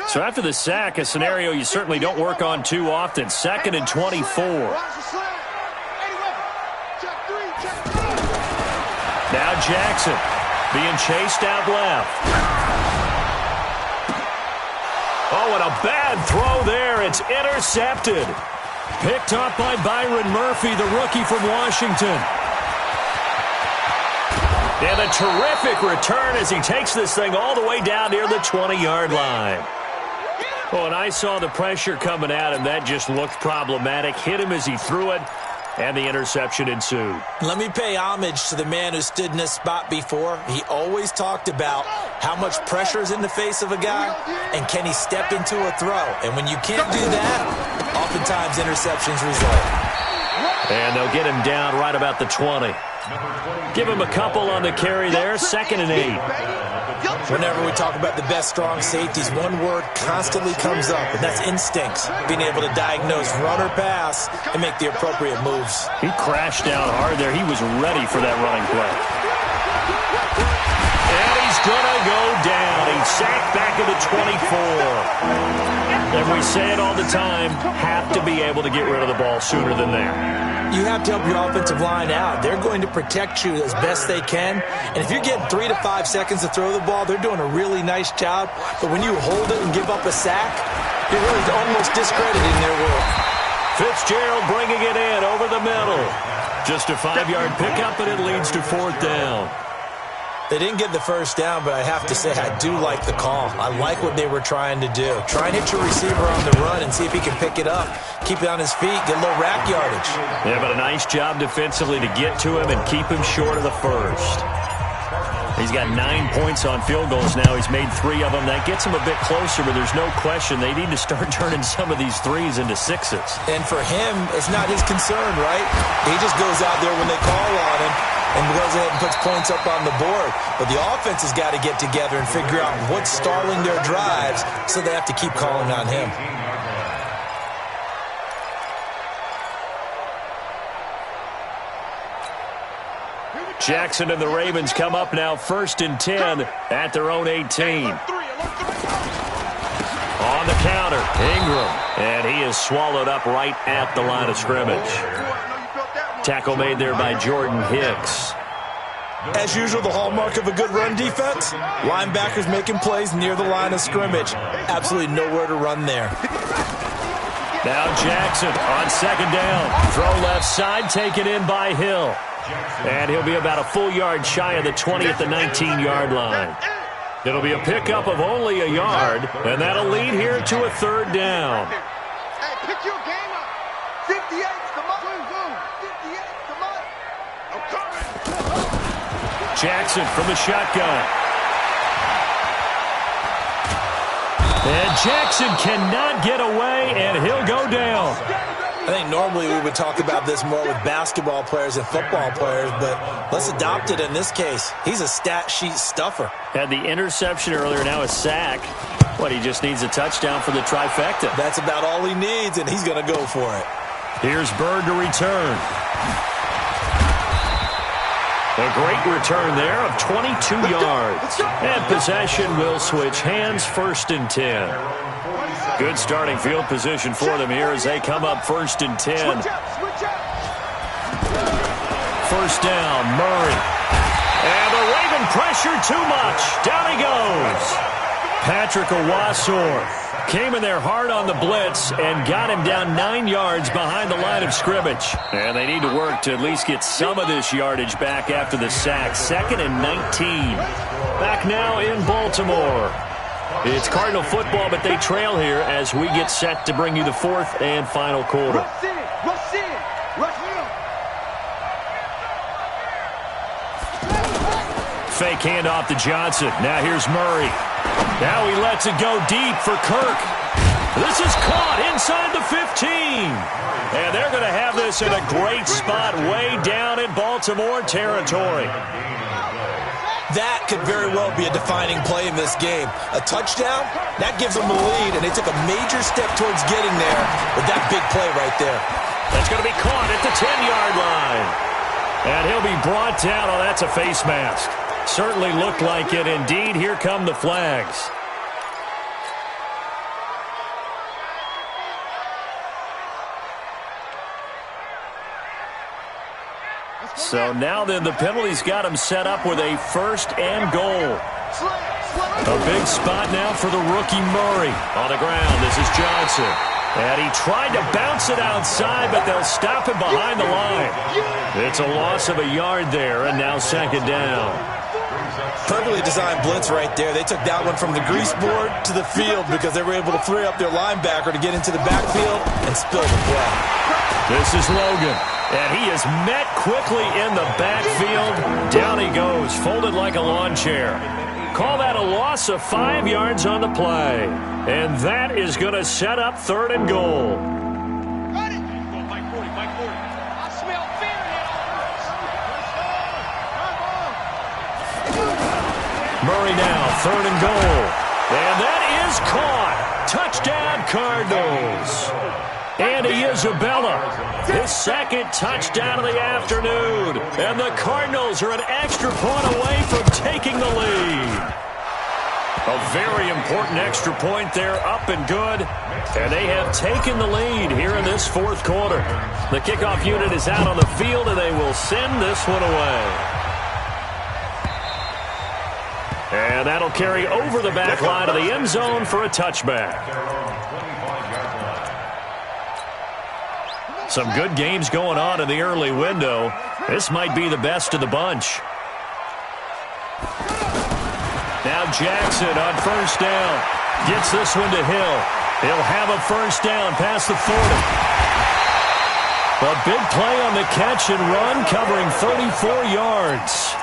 So after the sack, a scenario you certainly don't work on too often. 2nd and 24. Now Jackson being chased out left. Oh, and a bad throw there. It's intercepted. Picked up by Byron Murphy, the rookie from Washington. And a terrific return as he takes this thing all the way down near the 20-yard line. Oh, and I saw the pressure coming at him. That just looked problematic. Hit him as he threw it, and the interception ensued. Let me pay homage to the man who stood in this spot before. He always talked about how much pressure is in the face of a guy, and can he step into a throw. And when you can't do that, oftentimes interceptions result. And they'll get him down right about the 20. Give him a couple on the carry there, 2nd and 8. Whenever we talk about the best strong safeties, one word constantly comes up, and that's instincts. Being able to diagnose run or pass and make the appropriate moves. He crashed down hard there. He was ready for that running play. And he's going to go down. He's sacked back at the 24. And we say it all the time, have to be able to get rid of the ball sooner than that. You have to help your offensive line out. They're going to protect you as best they can. And if you're getting 3 to 5 seconds to throw the ball, they're doing a really nice job. But when you hold it and give up a sack, you're really almost discrediting their work. Fitzgerald bringing it in over the middle. Just a 5-yard pickup, and it leads to 4th down. They didn't get the first down, but I have to say I do like the call. I like what they were trying to do. Try and hit your receiver on the run and see if he can pick it up. Keep it on his feet, get a little rack yardage. Yeah, but a nice job defensively to get to him and keep him short of the first. He's got 9 points on field goals now. He's made 3 of them. That gets him a bit closer, but there's no question they need to start turning some of these 3s into 6s. And for him, it's not his concern, right? He just goes out there when they call on him and goes ahead and puts points up on the board. But the offense has got to get together and figure out what's stalling their drives, so they have to keep calling on him. Jackson and the Ravens come up now 1st and 10 at their own 18. On the counter, Ingram. And he is swallowed up right at the line of scrimmage. Tackle made there by Jordan Hicks. As usual, the hallmark of a good run defense, linebackers making plays near the line of scrimmage. Absolutely nowhere to run there. Now Jackson on 2nd down. Throw left side, taken in by Hill. And he'll be about a full yard shy of the 20 at the 19-yard line. It'll be a pickup of only a yard, and that'll lead here to a 3rd down. Hey, pick your game up. 58's the money. 58's the money. I'm coming. Jackson from the shotgun. And Jackson cannot get away, and he'll go down. I think normally we would talk about this more with basketball players and football players, but let's adopt it in this case. He's a stat sheet stuffer. Had the interception earlier, now a sack. What, he just needs a touchdown for the trifecta. That's about all he needs, and he's going to go for it. Here's Bird to return. A great return there of 22 yards. And possession will switch hands, 1st and 10. Good starting field position for them here as they come up 1st and 10. 1st down, Murray. And the Raven pressure too much. Down he goes. Patrick Owasor came in there hard on the blitz and got him down 9 yards behind the line of scrimmage. And they need to work to at least get some of this yardage back after the sack. 2nd and 19. Back now in Baltimore. It's Cardinal football, but they trail here as we get set to bring you the 4th and final quarter. Fake handoff to Johnson. Now here's Murray. Now he lets it go deep for Kirk. This is caught inside the 15. And they're going to have this in a great spot way down in Baltimore territory. That could very well be a defining play in this game. A touchdown, that gives them the lead, and they took a major step towards getting there with that big play right there. That's going to be caught at the 10-yard line. And he'll be brought down. Oh, that's a face mask. Certainly looked like it. Indeed, here come the flags. So now then the penalty's got him set up with a 1st and goal. A big spot now for the rookie Murray. On the ground, this is Johnson. And he tried to bounce it outside, but they'll stop him behind the line. It's a loss of a yard there, and now second down. Perfectly designed blitz right there. They took that one from the grease board to the field because they were able to free up their linebacker to get into the backfield and spill the play. This is Logan, and he is met quickly in the backfield. Down he goes, folded like a lawn chair. Call that a loss of 5 yards on the play. And that is going to set up 3rd and goal. Murray now, 3rd and goal. And that is caught. Touchdown, Cardinals. Andy Isabella, his 2nd touchdown of the afternoon. And the Cardinals are an extra point away from taking the lead. A very important extra point there, up and good. And they have taken the lead here in this 4th quarter. The kickoff unit is out on the field, and they will send this one away. And that'll carry over the back line of the end zone for a touchback. Some good games going on in the early window. This might be the best of the bunch. Now Jackson on 1st down. Gets this one to Hill. He'll have a 1st down past the 40. A big play on the catch and run, covering 34 yards.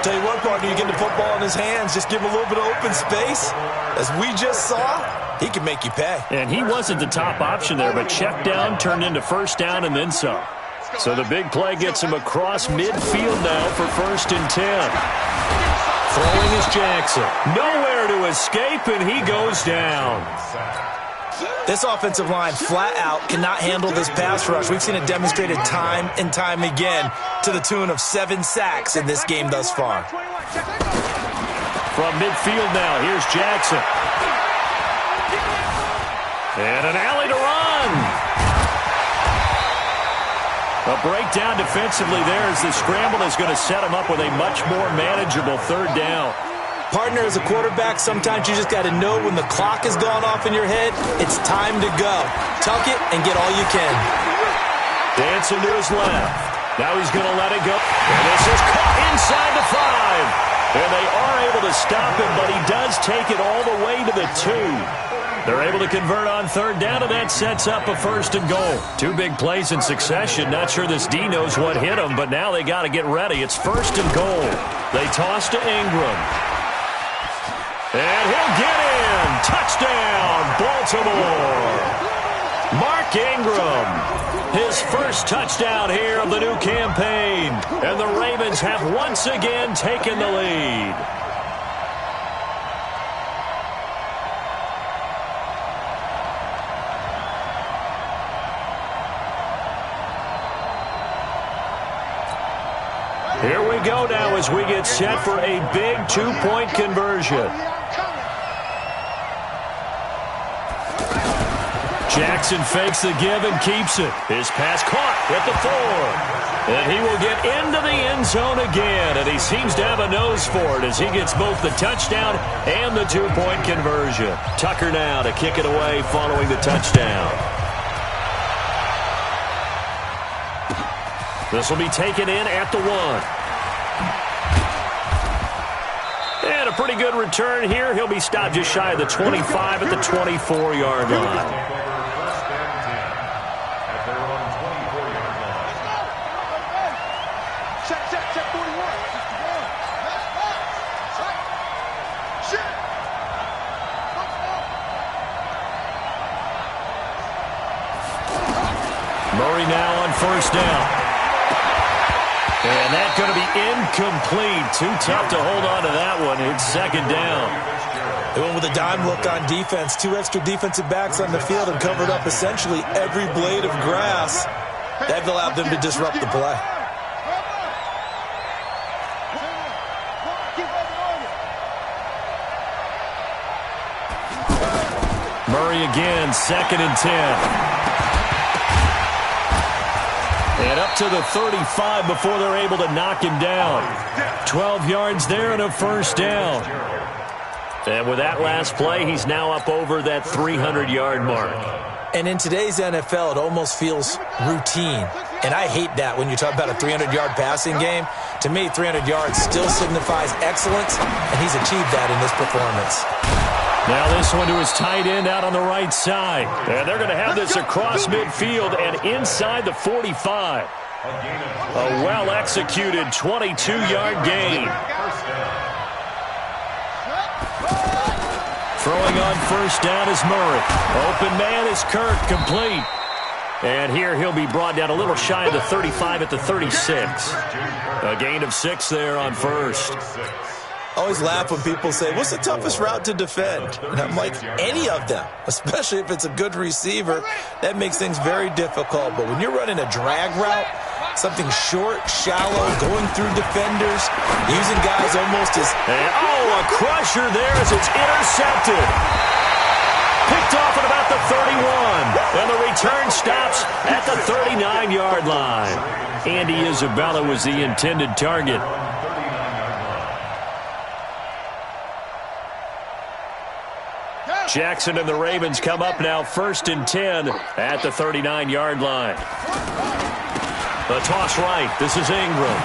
Tell you what, partner, you get the football in his hands, just give him a little bit of open space. As we just saw, he can make you pay. And he wasn't the top option there, but check down turned into 1st down and then some. So the big play gets him across midfield now for 1st and 10. Throwing is Jackson. Nowhere to escape, and he goes down. This offensive line, flat out, cannot handle this pass rush. We've seen it demonstrated time and time again to the tune of 7 sacks in this game thus far. From midfield now, here's Jackson. And an alley to run. A breakdown defensively there as the scramble is going to set him up with a much more manageable 3rd down. Partner, as a quarterback, sometimes you just got to know when the clock has gone off in your head, it's time to go. Tuck it and get all you can. Dancing to his left. Now he's going to let it go. And this is caught inside the 5. And they are able to stop him, but he does take it all the way to the 2. They're able to convert on 3rd down, and that sets up a 1st and goal. 2 big plays in succession. Not sure this D knows what hit him, but now they got to get ready. It's 1st and goal. They toss to Ingram. And he'll get in. Touchdown, Baltimore. Mark Ingram, his 1st touchdown here of the new campaign. And the Ravens have once again taken the lead. Here we go now as we get set for a big 2-point conversion. Jackson fakes the give and keeps it. His pass caught at the 4. And he will get into the end zone again. And he seems to have a nose for it as he gets both the touchdown and the 2-point conversion. Tucker now to kick it away following the touchdown. This will be taken in at the 1. And a pretty good return here. He'll be stopped just shy of the 25 at the 24-yard line. Murray now on 1st down. And that's going to be incomplete. Too tough to hold on to that one. It's 2nd down. They went with a dime look on defense. 2 extra defensive backs on the field and covered up essentially every blade of grass. That allowed them to disrupt the play. Murray again, 2nd and 10. And up to the 35 before they're able to knock him down. 12 yards there and a 1st down. And with that last play, he's now up over that 300-yard mark. And in today's NFL, it almost feels routine. And I hate that when you talk about a 300-yard passing game. To me, 300 yards still signifies excellence, and he's achieved that in this performance. Now this one to his tight end out on the right side. And they're going to have this across midfield and inside the 45. A well-executed 22-yard gain. Throwing on first down is Murray. Open man is Kirk, complete. And here he'll be brought down a little shy of the 35 at the 36. A gain of 6 there on first. I always laugh when people say, what's the toughest route to defend? And I'm like, any of them, especially if it's a good receiver. That makes things very difficult. But when you're running a drag route, something short, shallow, going through defenders, using guys almost as... And, a crusher there as it's intercepted. Picked off at about the 31. And the return stops at the 39-yard line. Andy Isabella was the intended target. Jackson and the Ravens come up now 1st and 10 at the 39-yard line. The toss right. This is Ingram.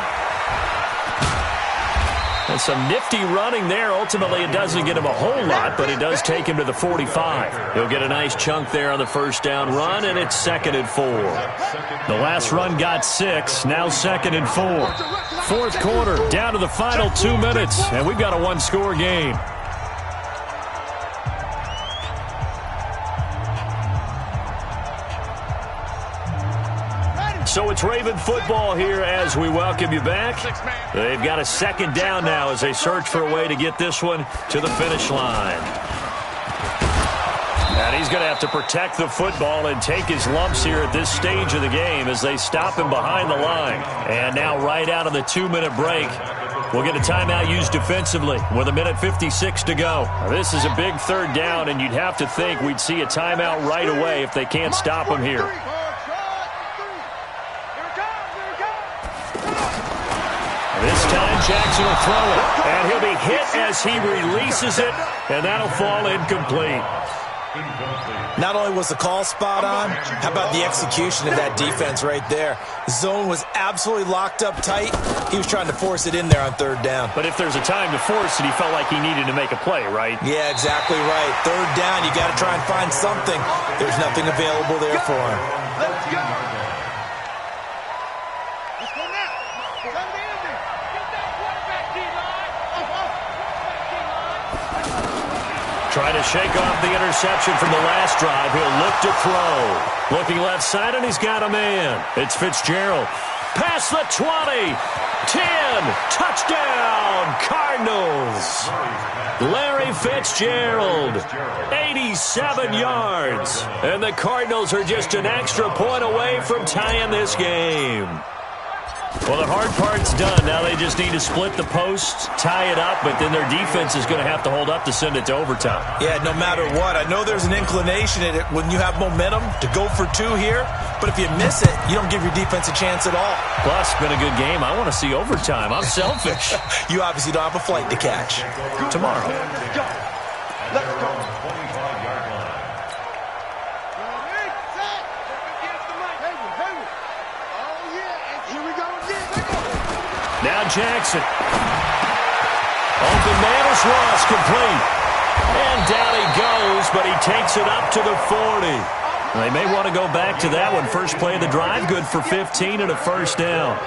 And some nifty running there. Ultimately, it doesn't get him a whole lot, but it does take him to the 45. He'll get a nice chunk there on the first down run, and it's 2nd and 4. The last run got 6. Now 2nd and 4. Fourth quarter, down to the final 2 minutes, and we've got a one-score game. So it's Raven football here as we welcome you back. They've got a 2nd down now as they search for a way to get this one to the finish line. And he's going to have to protect the football and take his lumps here at this stage of the game as they stop him behind the line. And now right out of the 2-minute break, we'll get a timeout used defensively with 1:56 to go. This is a big 3rd down, and you'd have to think we'd see a timeout right away if they can't stop him here. This time Jackson will throw it, and he'll be hit as he releases it, and that'll fall incomplete. Not only was the call spot on, how about the execution of that defense right there? Zone was absolutely locked up tight. He was trying to force it in there on 3rd down. But if there's a time to force it, he felt like he needed to make a play, right? Yeah, exactly right. 3rd down, you got to try and find something. There's nothing available there for him. Let's go. Trying to shake off the interception from the last drive. He'll look to throw. Looking left side, and he's got a man. It's Fitzgerald. Past the 20. 10. Touchdown, Cardinals. Larry Fitzgerald. 87 yards. And the Cardinals are just an extra point away from tying this game. Well, the hard part's done. Now they just need to split the posts, tie it up, but then their defense is going to have to hold up to send it to overtime. Yeah, no matter what. I know there's an inclination in it when you have momentum to go for 2 here, but if you miss it, you don't give your defense a chance at all. Plus, it's been a good game. I want to see overtime. I'm selfish. You obviously don't have a flight to catch. Tomorrow. Let's go. Now Jackson. Open man is Ross, complete. And down he goes, but he takes it up to the 40. They may want to go back to that one. First play of the drive, good for 15 and a first down.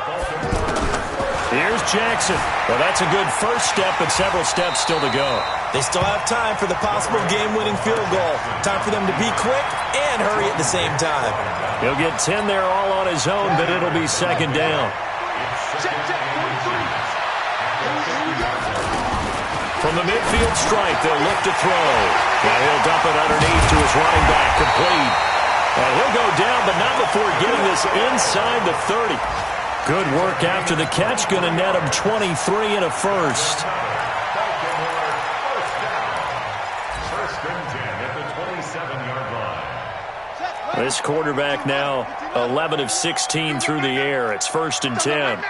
Here's Jackson. Well, that's a good first step, but several steps still to go. They still have time for the possible game-winning field goal. Time for them to be quick and hurry at the same time. He'll get 10 there all on his own, but it'll be 2nd down. From the midfield stripe, they'll look to throw. Now he'll dump it underneath to his running back, complete. And he'll go down, but not before getting this inside the 30. Good work after the catch, going to net him 23 and a first. First and 10 at the 27-yard line. This quarterback now 11 of 16 through the air. It's 1st and 10.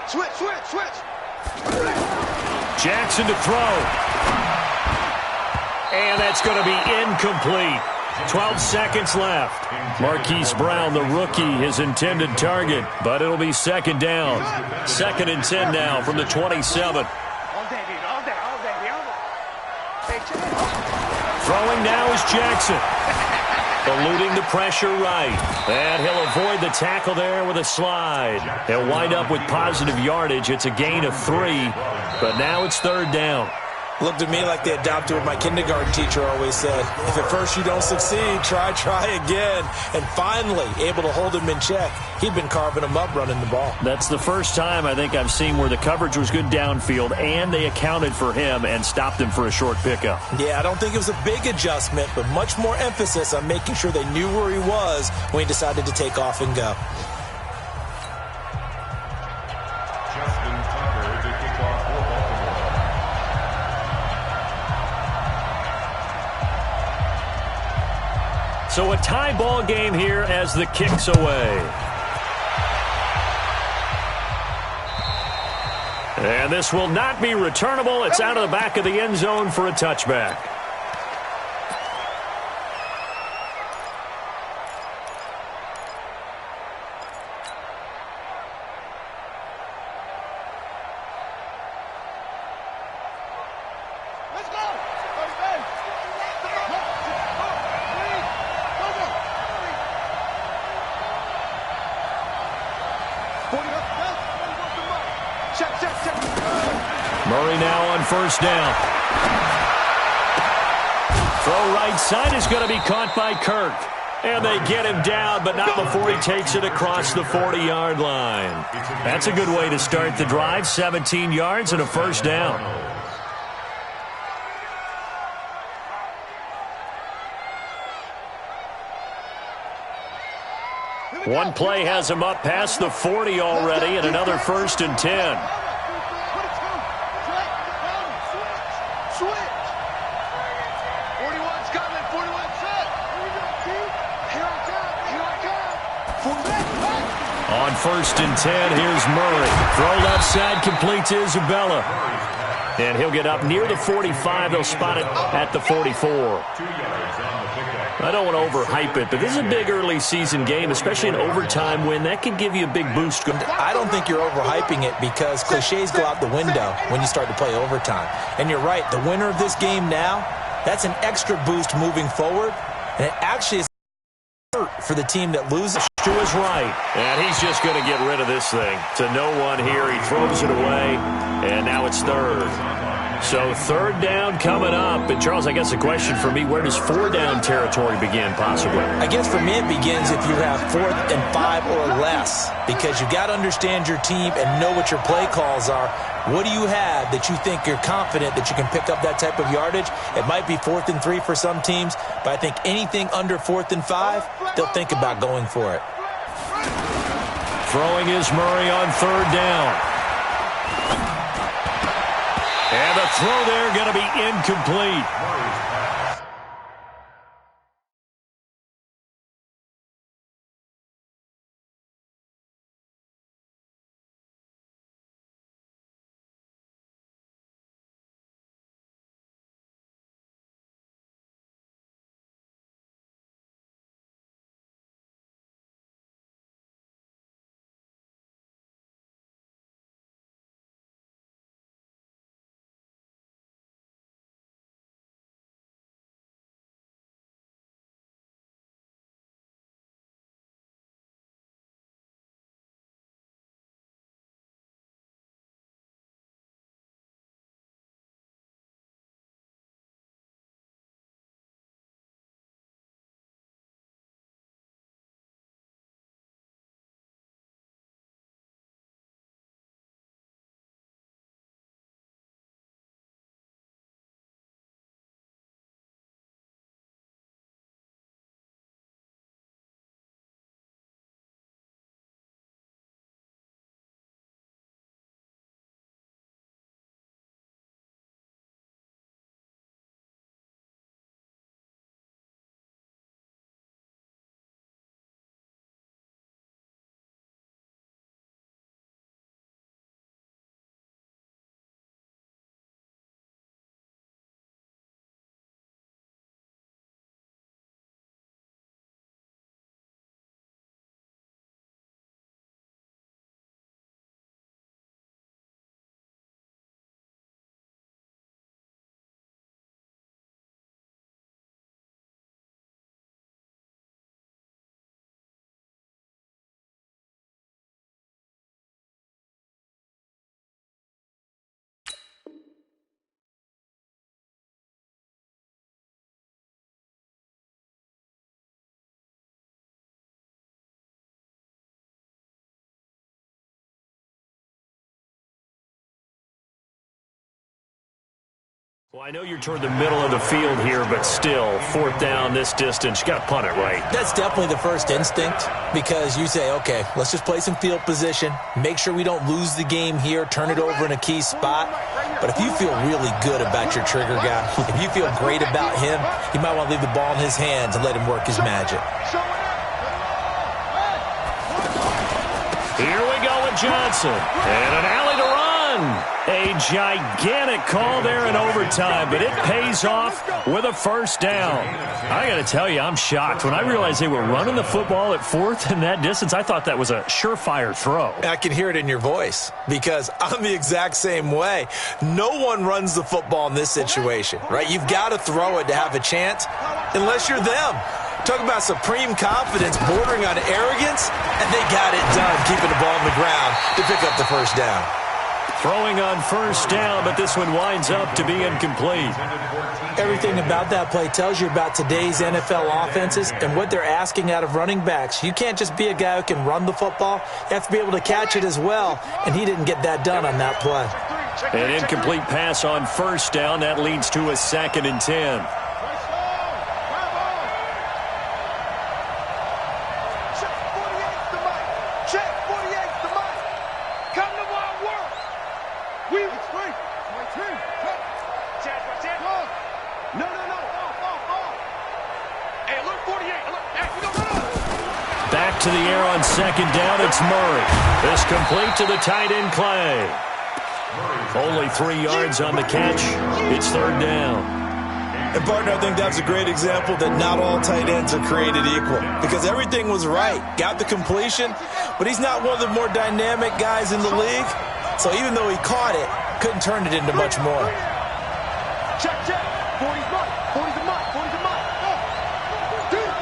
Switch. Jackson to throw. And that's going to be incomplete. 12 seconds left. Marquise Brown, the rookie, his intended target, but it'll be second down. 2nd and 10 now from the 27. Throwing now is Jackson. Eluding the pressure right. And he'll avoid the tackle there with a slide. He'll wind up with positive yardage. It's a gain of 3, but now it's 3rd down. Looked to me like they adopted what my kindergarten teacher always said. If at first you don't succeed, try again. And finally, able to hold him in check. He'd been carving him up running the ball. That's the first time I think I've seen where the coverage was good downfield and they accounted for him and stopped him for a short pickup. Yeah, I don't think it was a big adjustment, but much more emphasis on making sure they knew where he was when he decided to take off and go. So a tie ball game here as the kick's away. And this will not be returnable. It's out of the back of the end zone for a touchback. Murray now on 1st down. Throw right side is going to be caught by Kirk. And they get him down, but not before he takes it across the 40-yard line. That's a good way to start the drive. 17 yards and a 1st down. One play has him up past the 40 already, and another 1st and 10. On 1st and 10, here's Murray. Throw left side, complete to Isabella. And he'll get up near the 45. They'll spot it at the 44. I don't want to overhype it, but this is a big early season game, especially an overtime win. That can give you a big boost. I don't think you're overhyping it because cliches go out the window when you start to play overtime. And you're right, the winner of this game now, that's an extra boost moving forward. And it actually is for the team that loses. To his right, and he's just going to get rid of this thing. To no one here, he throws it away, and now it's 3rd. So 3rd down coming up. And Charles, I guess a question for me, where does 4th down territory begin possibly? I guess for me it begins if you have 4th and 5 or less, because you got to understand your team and know what your play calls are. What do you have that you think you're confident that you can pick up that type of yardage? It might be 4th and 3 for some teams, but I think anything under 4th and 5, they'll think about going for it. Throwing is Murray on 3rd down. And the throw there going to be incomplete. Well, I know you're toward the middle of the field here, but still, fourth down this distance, you got to punt it, right? That's definitely the first instinct because you say, okay, let's just play some field position, make sure we don't lose the game here, turn it over in a key spot. But if you feel really good about your trigger guy, if you feel great about him, you might want to leave the ball in his hands and let him work his magic. Here we go with Johnson, and an alley to run. A gigantic call there in overtime, but it pays off with a first down. I got to tell you, I'm shocked. When I realized they were running the football at fourth in that distance, I thought that was a surefire throw. I can hear it in your voice because I'm the exact same way. No one runs the football in this situation, right? You've got to throw it to have a chance unless you're them. Talk about supreme confidence bordering on arrogance, and they got it done, keeping the ball on the ground to pick up the first down. Throwing on first down, but this one winds up to be incomplete. Everything about that play tells you about today's NFL offenses and what they're asking out of running backs. You can't just be a guy who can run the football. You have to be able to catch it as well, and he didn't get that done on that play. An incomplete pass on first down. That leads to a 2nd and 10. Back to the air on 2nd down, it's Murray. This complete to the tight end, Clay. Only 3 yards on the catch. It's 3rd down. And, partner, I think that's a great example that not all tight ends are created equal because everything was right. Got the completion, but he's not one of the more dynamic guys in the league. So even though he caught it, couldn't turn it into much more. Check, check. 40's mine. 40's a mine. 40's a mine. Dude.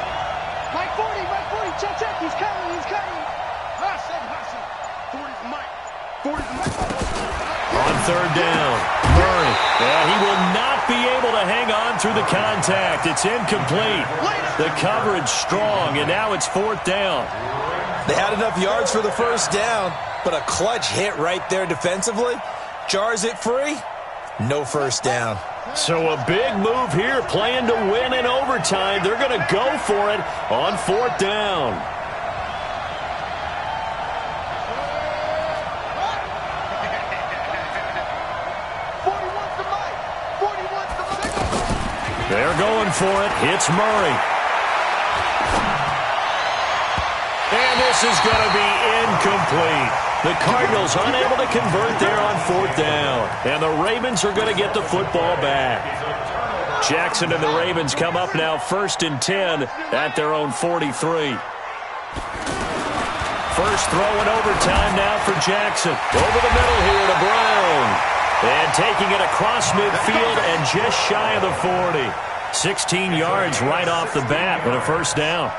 Mike 40. Mike 40. Check, check. He's coming. He's coming. Hustle, hustle. 40's mine. 40's a mine. On 3rd down, Murray. Yeah, he will not be able to hang on through the contact. It's incomplete. The coverage strong, and now it's 4th down. They had enough yards for the first down, but a clutch hit right there defensively. Jars it free. No first down. So a big move here, playing to win in overtime. They're going to go for it on 4th down. They're going for it. It's Murray. And this is going to be incomplete. The Cardinals unable to convert there on 4th down. And the Ravens are going to get the football back. Jackson and the Ravens come up now 1st and 10 at their own 43. First throw in overtime now for Jackson. Over the middle here to Brown. And taking it across midfield and just shy of the 40. 16 yards right off the bat with a first down.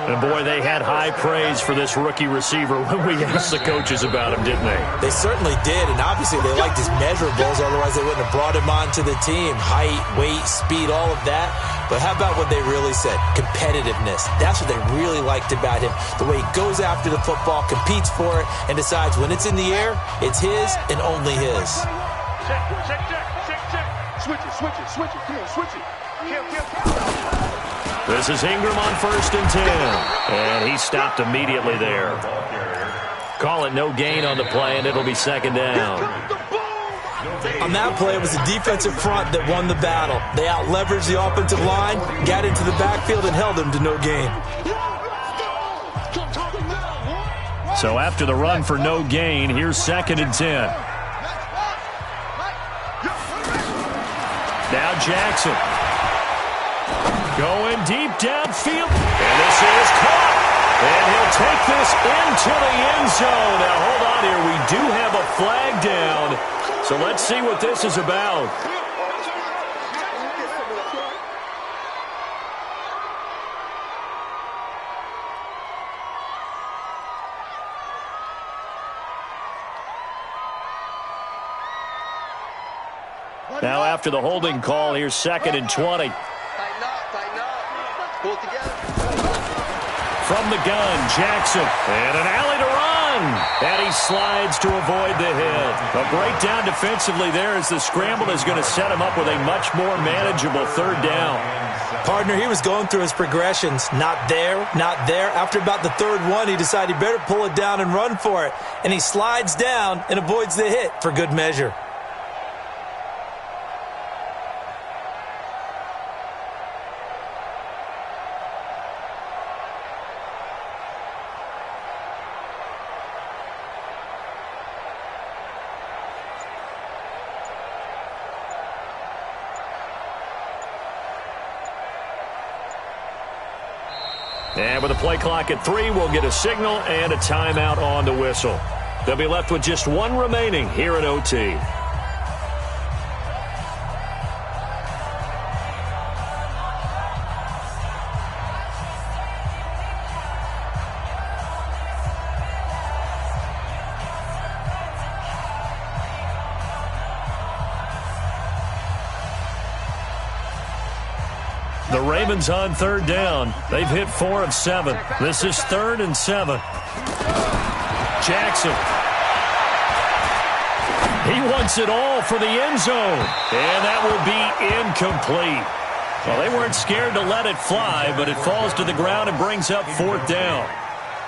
And, boy, they had high praise for this rookie receiver when we asked the coaches about him, didn't they? They certainly did, and obviously they liked his measurables. Otherwise, they wouldn't have brought him onto the team. Height, weight, speed, all of that. But how about what they really said? Competitiveness. That's what they really liked about him. The way he goes after the football, competes for it, and decides when it's in the air, it's his and only his. Check, check, check, check, check. Switch it, switch it, switch it. Come on, switch it. Kill, kill, kill. This is Ingram on 1st and 10. And he stopped immediately there. Call it no gain on the play, and it'll be 2nd down. On that play, it was the defensive front that won the battle. They out-leveraged the offensive line, got into the backfield, and held them to no gain. So after the run for no gain, here's 2nd and 10. Now Jackson. Going deep downfield. And this is caught. And he'll take this into the end zone. Now, hold on here. We do have a flag down. So let's see what this is about. Now, after the holding call, here's 2nd and 20. Tighten up. Pull it together. From the gun, Jackson. And an alley to run. And he he slides to avoid the hit. A breakdown defensively there as the scramble is going to set him up with a much more manageable third down. Partner, he was going through his progressions. Not there, not there. After about the third one, he decided he better pull it down and run for it. And he slides down and avoids the hit for good measure. And with a play clock at 3, we'll get a signal and a timeout on the whistle. They'll be left with just one remaining here in OT. The Ravens on third down. They've hit 4 of 7. This is 3rd and 7. Jackson. He wants it all for the end zone. And that will be incomplete. Well, they weren't scared to let it fly, but it falls to the ground and brings up 4th down.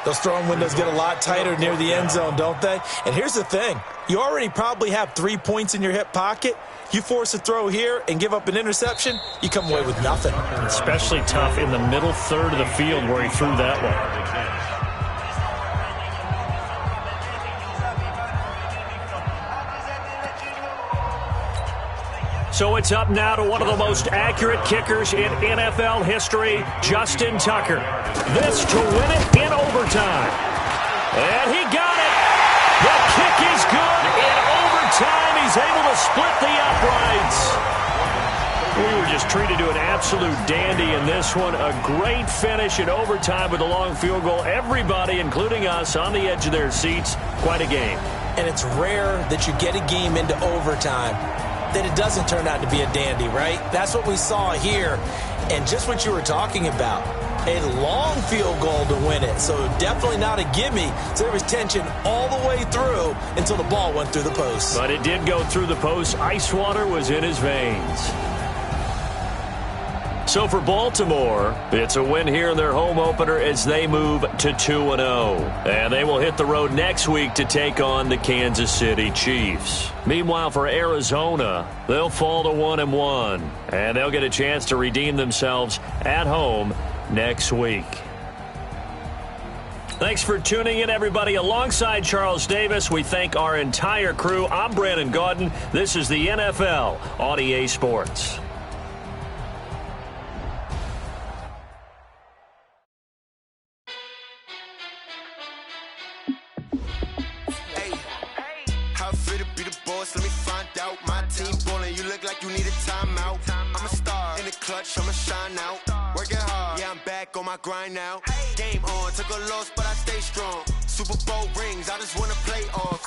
Those throwing windows get a lot tighter near the end zone, don't they? And here's the thing. You already probably have 3 points in your hip pocket. You force a throw here and give up an interception, you come away with nothing. Especially tough in the middle third of the field where he threw that one. So it's up now to one of the most accurate kickers in NFL history, Justin Tucker. This to win it in overtime. And he got it. The kick is good in overtime. He's able to split the uprights. We were just treated to an absolute dandy in this one. A great finish in overtime with a long field goal. Everybody, including us, on the edge of their seats. Quite a game. And it's rare that you get a game into overtime that it doesn't turn out to be a dandy, right? That's what we saw here. And just what you were talking about, a long field goal to win it. So definitely not a gimme. So there was tension all the way through until the ball went through the post. But it did go through the post. Ice water was in his veins. So for Baltimore, it's a win here in their home opener as they move to 2-0. And they will hit the road next week to take on the Kansas City Chiefs. Meanwhile, for Arizona, they'll fall to 1-1. And they'll get a chance to redeem themselves at home next week. Thanks for tuning in, everybody. Alongside Charles Davis, we thank our entire crew. I'm Brandon Gaudin. This is the NFL on EA Sports. Let me find out. My team ballin', you look like you need a timeout. I'm a star in the clutch, I'ma shine out. Working hard, yeah, I'm back on my grind now. Game on, took a loss, but I stay strong. Super Bowl rings, I just wanna play off.